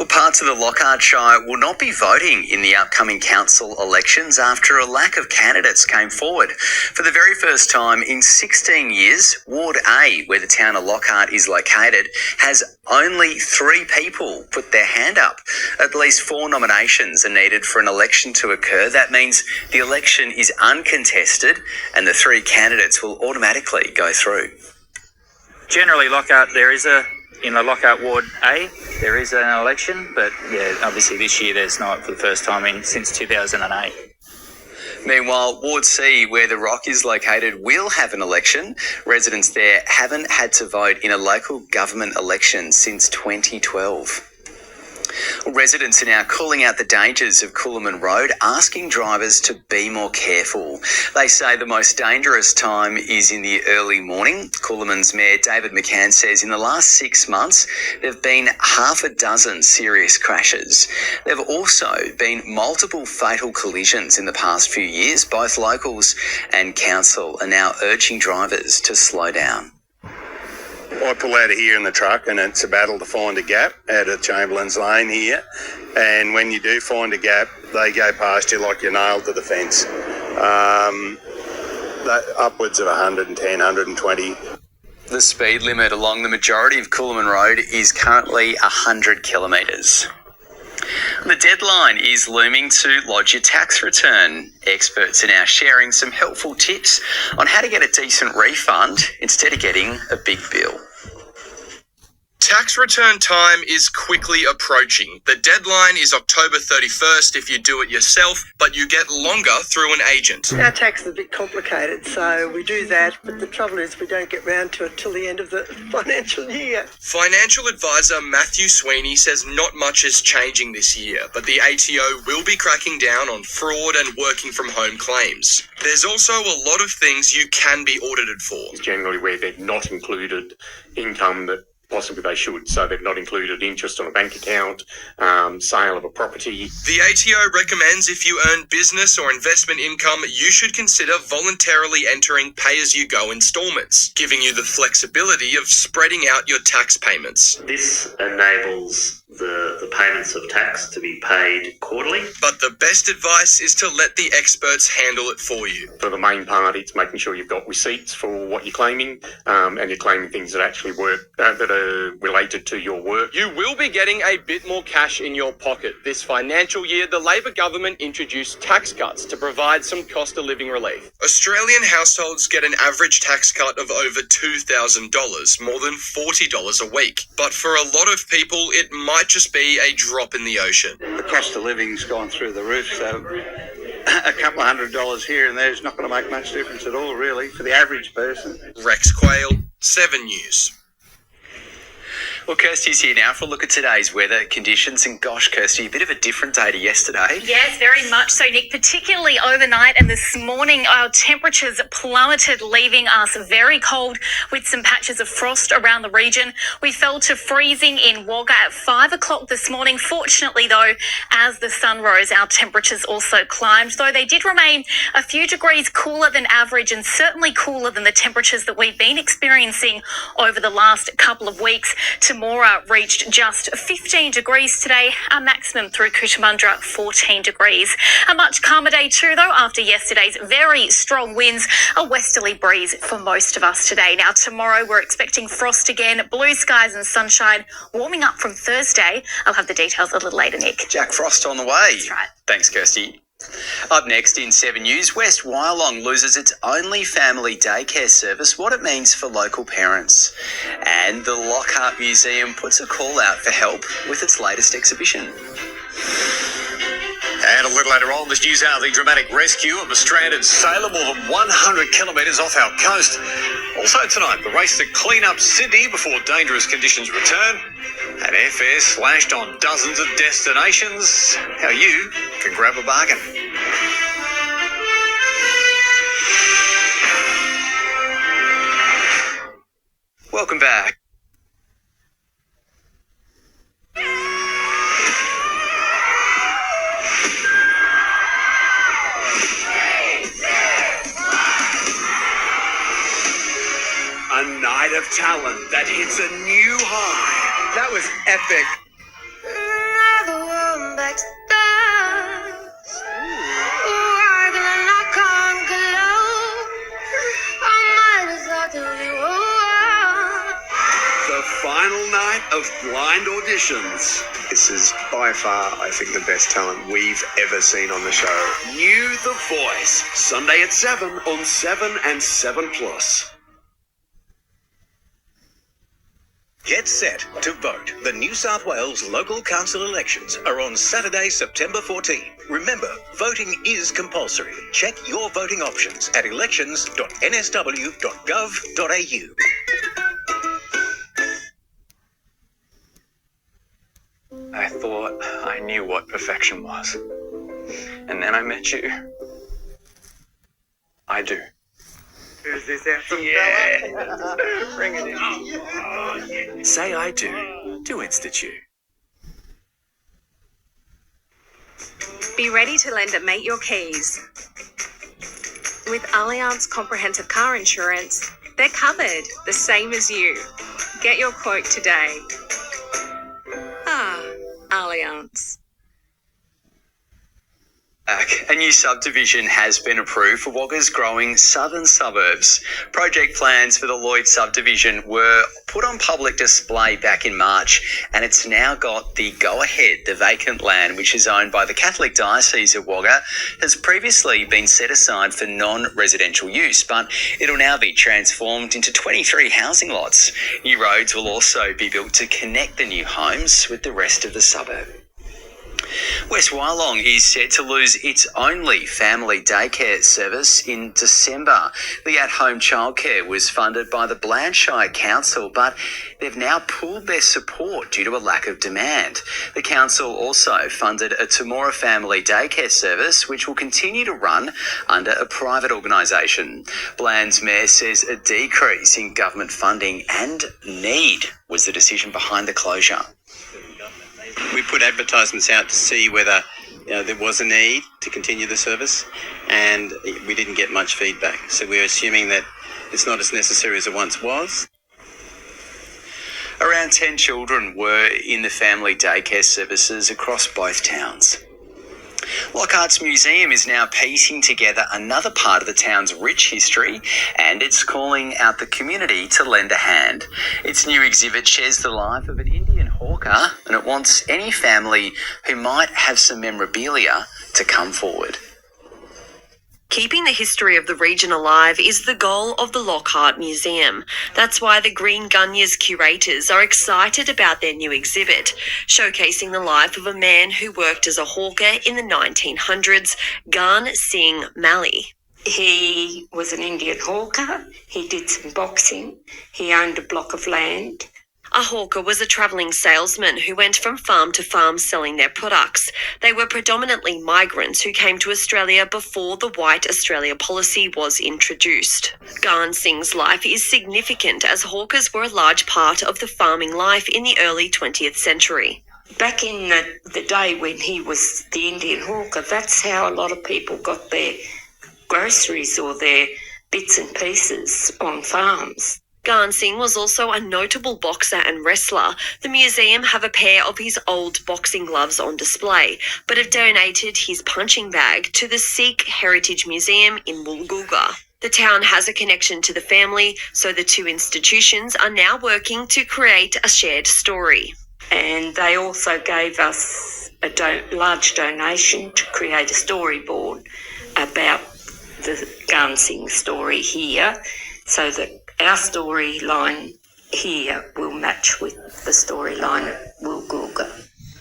Well, parts of the Lockhart Shire will not be voting in the upcoming council elections after a lack of candidates came forward. For the very first time in 16 years, Ward A, where the town of Lockhart is located, has only 3 people put their hand up. At least 4 nominations are needed for an election to occur. That means the election is uncontested and the 3 candidates will automatically go through. Generally, Lockhart, in the Lockhart Ward A, there is an election, but yeah, obviously this year there's not, for the first time since 2008. Meanwhile, Ward C, where the Rock is located, will have an election. Residents there haven't had to vote in a local government election since 2012. Residents are now calling out the dangers of Coolman Road, asking drivers to be more careful. They say the most dangerous time is in the early morning. Coolman's Mayor David McCann says in the last 6 months there have been half a dozen serious crashes. There have also been multiple fatal collisions in the past few years. Both locals and council are now urging drivers to slow down. I pull out of here in the truck and it's a battle to find a gap out of Chamberlain's Lane here. And when you do find a gap, they go past you like you're nailed to the fence. Upwards of 110, 120. The speed limit along the majority of Coolman Road is currently 100 kilometres. The deadline is looming to lodge your tax return. Experts are now sharing some helpful tips on how to get a decent refund instead of getting a big bill. Tax return time is quickly approaching. The deadline is October 31st if you do it yourself, but you get longer through an agent. Our tax is a bit complicated, so we do that, but the trouble is we don't get round to it till the end of the financial year. Financial advisor Matthew Sweeney says not much is changing this year, but the ATO will be cracking down on fraud and working from home claims. There's also a lot of things you can be audited for. Generally where they've not included income that possibly they should, so they've not included interest on a bank account, sale of a property. The ATO recommends if you earn business or investment income, you should consider voluntarily entering pay-as-you-go instalments, giving you the flexibility of spreading out your tax payments. This enables the payments of tax to be paid quarterly. But the best advice is to let the experts handle it for you. For the main part, it's making sure you've got receipts for what you're claiming, and you're claiming things that actually work, that are related to your work. You will be getting a bit more cash in your pocket. This financial year, the Labor government introduced tax cuts to provide some cost of living relief. Australian households get an average tax cut of over $2,000, more than $40 a week. But for a lot of people, it might just be a drop in the ocean. The cost of living's gone through the roof, so a couple of $100 here and there is not going to make much difference at all, really, for the average person. Rex Quayle, 7 News. Well, Kirsty's here now for a look at today's weather conditions. And gosh, Kirsty, a bit of a different day to yesterday. Yes, very much so, Nick. Particularly overnight and this morning, our temperatures plummeted, leaving us very cold with some patches of frost around the region. We fell to freezing in Wagga at 5 o'clock this morning. Fortunately, though, as the sun rose, our temperatures also climbed, though they did remain a few degrees cooler than average and certainly cooler than the temperatures that we've been experiencing over the last couple of weeks. Temora reached just 15 degrees today, our maximum through Cootamundra 14 degrees. A much calmer day too, though, after yesterday's very strong winds, a westerly breeze for most of us today. Now, tomorrow we're expecting frost again, blue skies and sunshine, warming up from Thursday. I'll have the details a little later, Nick. Jack Frost on the way. That's right. Thanks, Kirsty. Up next in 7 News, West Wyalong loses its only family daycare service, what it means for local parents. And the Lockhart Museum puts a call out for help with its latest exhibition. And a little later on, this news hour, the dramatic rescue of a stranded sailor more than 100 kilometres off our coast. Also tonight, the race to clean up Sydney before dangerous conditions return. And airfare slashed on dozens of destinations. How you can grab a bargain. Welcome back. A night of talent that hits a new high. That was epic. final night of blind auditions. This is by far, I think, the best talent we've ever seen on the show. New The Voice, Sunday at 7 on 7 and 7 Plus. Get set to vote. The New South Wales local council elections are on Saturday, September 14. Remember, voting is compulsory. Check your voting options at elections.nsw.gov.au. I thought I knew what perfection was. And then I met you. I do. Who's this handsome fella? Bring it in. Say I do to Institute. Be ready to lend a mate your keys. With Allianz Comprehensive Car Insurance, they're covered, the same as you. Get your quote today. Allianz. A new subdivision has been approved for Wagga's growing southern suburbs. Project plans for the Lloyd subdivision were put on public display back in March, and it's now got the go-ahead. The vacant land, which is owned by the Catholic Diocese of Wagga, has previously been set aside for non-residential use, but it'll now be transformed into 23 housing lots. New roads will also be built to connect the new homes with the rest of the suburb. West Wyalong is set to lose its only family daycare service in December. The at-home childcare was funded by the Blanchshire Council, but they've now pulled their support due to a lack of demand. The council also funded a Temora family daycare service, which will continue to run under a private organisation. Bland's mayor says a decrease in government funding and need was the decision behind the closure. We put advertisements out to see whether there was a need to continue the service, and we didn't get much feedback. So we're assuming that it's not as necessary as it once was. Around 10 children were in the family daycare services across both towns. Lockhart's Museum is now piecing together another part of the town's rich history, and it's calling out the community to lend a hand. Its new exhibit shares the life of an Indian hawker, and it wants any family who might have some memorabilia to come forward. Keeping the history of the region alive is the goal of the Lockhart Museum. That's why the Green Gunyah's curators are excited about their new exhibit, showcasing the life of a man who worked as a hawker in the 1900s, Garn Singh Mali. He was an Indian hawker. He did some boxing. He owned a block of land. A hawker was a travelling salesman who went from farm to farm selling their products. They were predominantly migrants who came to Australia before the White Australia policy was introduced. Garn Singh's life is significant as hawkers were a large part of the farming life in the early 20th century. Back in the day when he was the Indian hawker, that's how a lot of people got their groceries or their bits and pieces on farms. Garn Singh was also a notable boxer and wrestler. The museum have a pair of his old boxing gloves on display, but have donated his punching bag to the Sikh Heritage Museum in Woolgoolga. The town has a connection to the family, so the two institutions are now working to create a shared story. And they also gave us a large donation to create a storyboard about the Garn Singh story here, so that our storyline here will match with the storyline of Woolgoolga.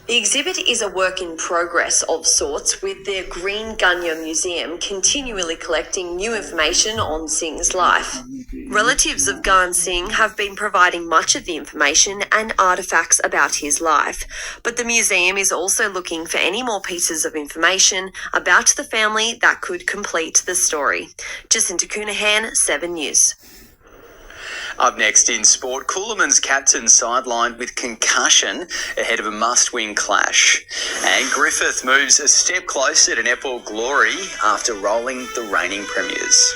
The exhibit is a work in progress of sorts, with the Green Gunyah Museum continually collecting new information on Singh's life. Relatives of Garn Singh have been providing much of the information and artefacts about his life, but the museum is also looking for any more pieces of information about the family that could complete the story. Jacinta Coonahan, 7 News. Up next in sport, Coolaman's captain sidelined with concussion ahead of a must-win clash. And Griffith moves a step closer to netball glory after rolling the reigning premiers.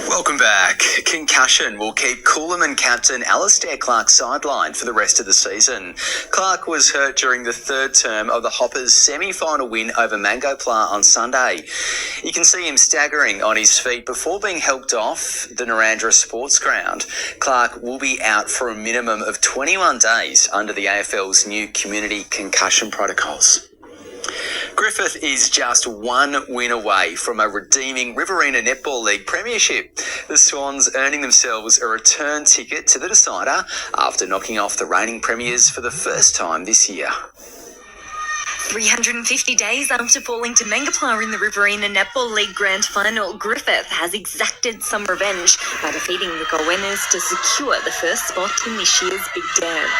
Welcome back. concussion will keep Coolum captain Alistair Clark sidelined for the rest of the season. Clark was hurt during the third term of the Hoppers' semi-final win over Mango Pla on Sunday. You can see him staggering on his feet before being helped off the Narrandera Sports Ground. Clark will be out for a minimum of 21 days under the AFL's new community concussion protocols. Griffith is just one win away from a redeeming Riverina Netball League premiership. The Swans earning themselves a return ticket to the decider after knocking off the reigning premiers for the first time this year. 350 days after falling to Mangapla in the Riverina Netball League Grand Final, Griffith has exacted some revenge by defeating the Gowennas to secure the first spot in this year's Big Dance.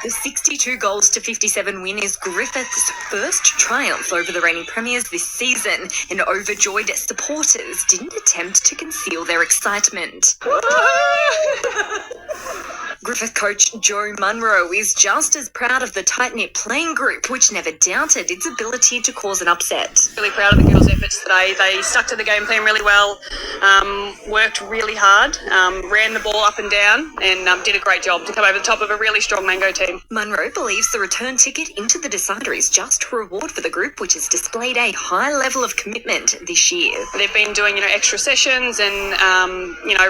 The 62 goals to 57 win is Griffith's first triumph over the reigning premiers this season, and overjoyed supporters didn't attempt to conceal their excitement. Griffith coach Joe Munro is just as proud of the tight-knit playing group, which never doubted its ability to cause an upset. Really proud of the girls' efforts today. They stuck to the game plan really well, worked really hard, ran the ball up and down, and did a great job to come over the top of a really strong Mango team. Munro believes the return ticket into the decider is just a reward for the group, which has displayed a high level of commitment this year. They've been doing, extra sessions and,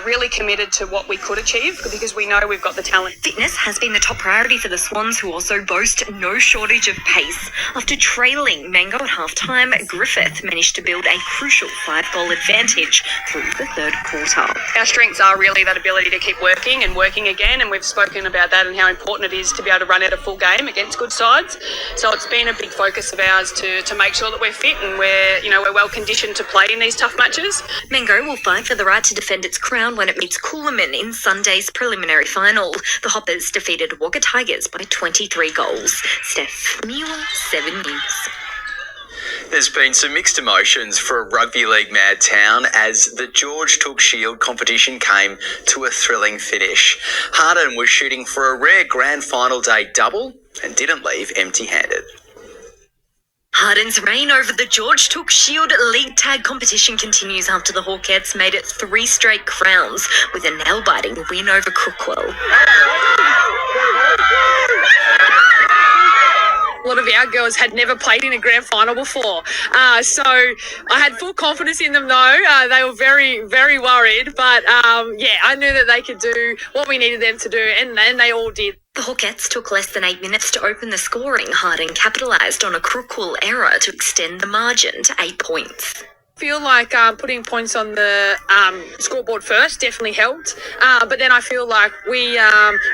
really committed to what we could achieve because we know we've got the talent. Fitness has been the top priority for the Swans, who also boast no shortage of pace. After trailing Mango at half-time, Griffith managed to build a crucial 5-goal advantage through the third quarter. Our strengths are really that ability to keep working and working again, and we've spoken about that and how important it is to be able to run out a full game against good sides. So it's been a big focus of ours to make sure that we're fit and we're well conditioned to play in these tough matches. Mango will fight for the right to defend its crown when it meets Coolum in Sunday's preliminary final. The Hoppers defeated Wagga Tigers by 23 goals. Steph Muir, 7 News. There's been some mixed emotions for a rugby league mad town as the George Took Shield competition came to a thrilling finish. Harden was shooting for a rare grand final day double and didn't leave empty-handed. Harden's reign over the George Took Shield League Tag competition continues after the Hawkettes made it 3 straight crowns with a nail-biting win over Crookwell. A lot of our girls had never played in a grand final before. So I had full confidence in them though. They were very, very worried. But I knew that they could do what we needed them to do, and they all did. The Hawkettes took less than 8 minutes to open the scoring. Harden capitalised on a Crookwell error to extend the margin to 8 points. Feel like putting points on the scoreboard first definitely helped, but then I feel like we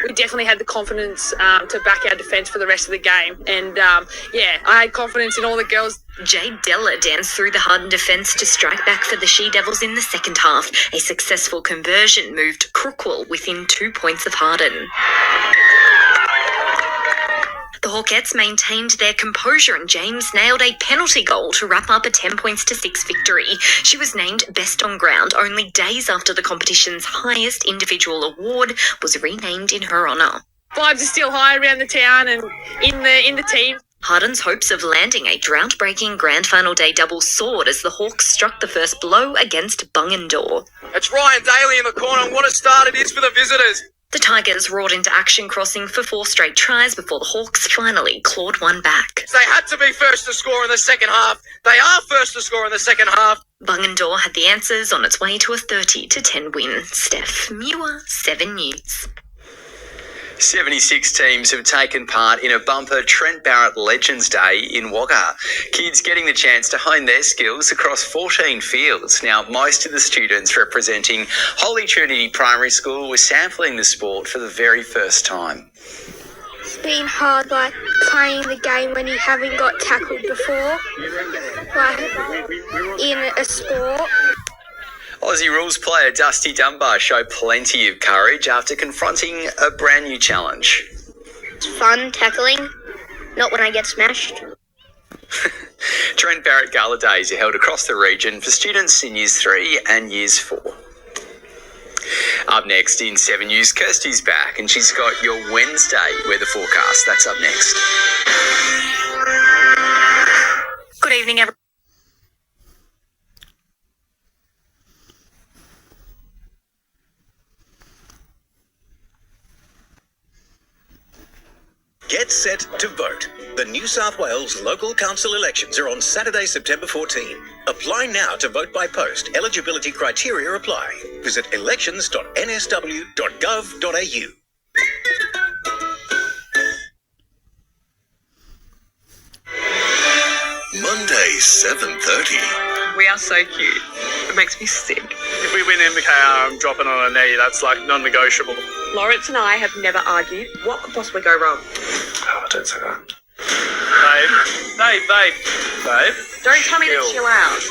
definitely had the confidence to back our defence for the rest of the game, and I had confidence in all the girls. Jade Della danced through the Harden defence to strike back for the She-Devils in the second half. A successful conversion moved Crookwell within 2 points of Harden. The Hawkettes maintained their composure and James nailed a penalty goal to wrap up a 10 points to 6 victory. She was named best on ground only days after the competition's highest individual award was renamed in her honour. Vibes are still high around the town and in the team. Harden's hopes of landing a drought-breaking grand final day double soared as the Hawks struck the first blow against Bungendore. It's Ryan Daly in the corner, and what a start it is for the visitors. The Tigers roared into action, crossing for 4 straight tries before the Hawks finally clawed one back. They had to be first to score in the second half. They are first to score in the second half. Bungendore had the answers on its way to a 30-10 win. Steph Muir, 7 News. 76 teams have taken part in a bumper Trent Barrett Legends Day in Wagga. Kids getting the chance to hone their skills across 14 fields. Now, most of the students representing Holy Trinity Primary School were sampling the sport for the very first time. It's been hard, playing the game when you haven't got tackled before, in a sport. Aussie rules player Dusty Dunbar showed plenty of courage after confronting a brand new challenge. It's fun tackling, not when I get smashed. Trent Barrett Gala Days are held across the region for students in Years 3 and Years 4. Up next in 7 News, Kirsty's back and she's got your Wednesday weather forecast. That's up next. Good evening. evening, everyone. Get set to vote. The New South Wales local council elections are on Saturday, September 14. Apply now to vote by post. Eligibility criteria apply. Visit elections.nsw.gov.au. Monday, 7:30. We are so cute. It makes me sick. If we win MBKR, I'm dropping on a knee. That's like non-negotiable. Lawrence and I have never argued. What could possibly go wrong? Oh, don't say that. Babe. Don't tell me to chill out.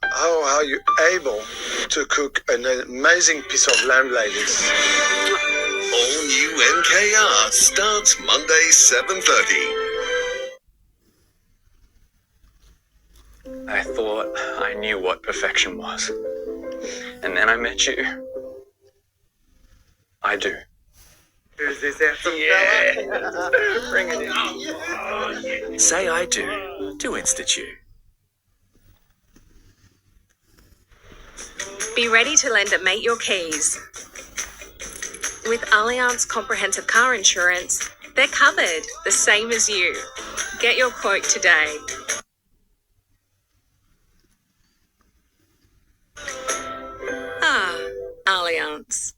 How are you able to cook an amazing piece of lamb like this? All new NKR starts Monday, 7:30. I thought I knew what perfection was. And then I met you. I do. Who's this handsome fella? Bring it in. Say I do to Institute. Be ready to lend at Mate Your Keys. With Allianz Comprehensive Car Insurance, they're covered, the same as you. Get your quote today. Allianz.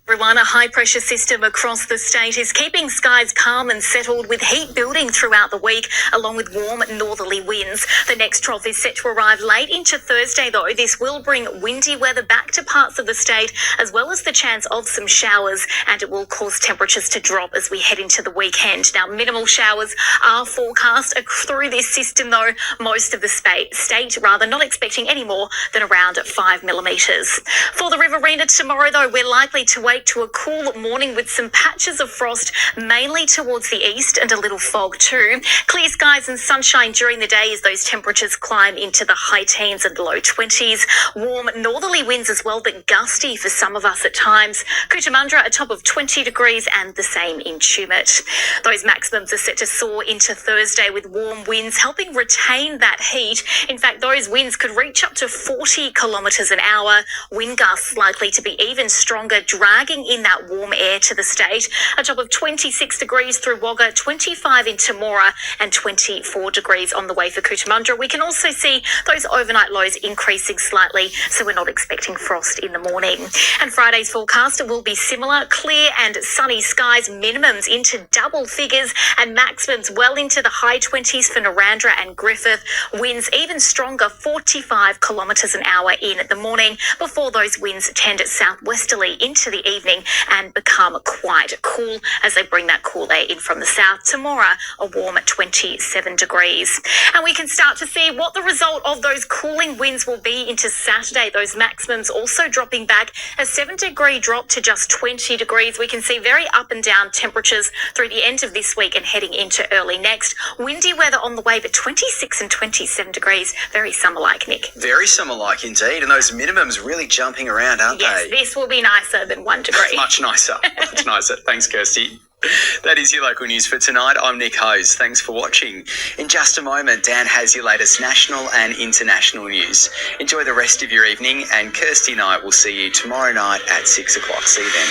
Everyone, a high-pressure system across the state is keeping skies calm and settled with heat building throughout the week, along with warm northerly winds. The next trough is set to arrive late into Thursday, though. This will bring windy weather back to parts of the state, as well as the chance of some showers, and it will cause temperatures to drop as we head into the weekend. Now, minimal showers are forecast through this system, though. Most of the state not expecting any more than around 5 millimetres. For the Riverina tomorrow, though, we're likely to wake to a cool morning with some patches of frost, mainly towards the east, and a little fog too. Clear skies and sunshine during the day as those temperatures climb into the high teens and low 20s. Warm northerly winds as well, but gusty for some of us at times. Cootamundra a top of 20 degrees and the same in Tumut. Those maximums are set to soar into Thursday with warm winds helping retain that heat. In fact, those winds could reach up to 40 kilometres an hour. Wind gusts likely to be even stronger, dragging in that warm air to the state. A top of 26 degrees through Wagga, 25 in Temora, and 24 degrees on the way for Cootamundra. We can also see those overnight lows increasing slightly, so we're not expecting frost in the morning. And Friday's forecast will be similar, clear and sunny skies, minimums into double figures and maximums well into the high 20s for Narrandera and Griffith. Winds even stronger, 45 kilometres an hour in the morning, before those winds tend southwesterly into the evening and become quite cool as they bring that cool air in from the south. Tomorrow, a warm 27 degrees. And we can start to see what the result of those cooling winds will be into Saturday. Those maximums also dropping back, a 7-degree drop to just 20 degrees. We can see very up and down temperatures through the end of this week and heading into early next. Windy weather on the way, but 26 and 27 degrees. Very summer-like, Nick. Very summer-like indeed, and those minimums really jumping around, aren't Yes, they? this will be nicer than 1 degree. Much nicer. Thanks, Kirsty. That is your local news for tonight. I'm Nick Hose. Thanks for watching. In just a moment, Dan has your latest national and international news. Enjoy the rest of your evening, and Kirsty and I will see you tomorrow night at 6 o'clock. See you then.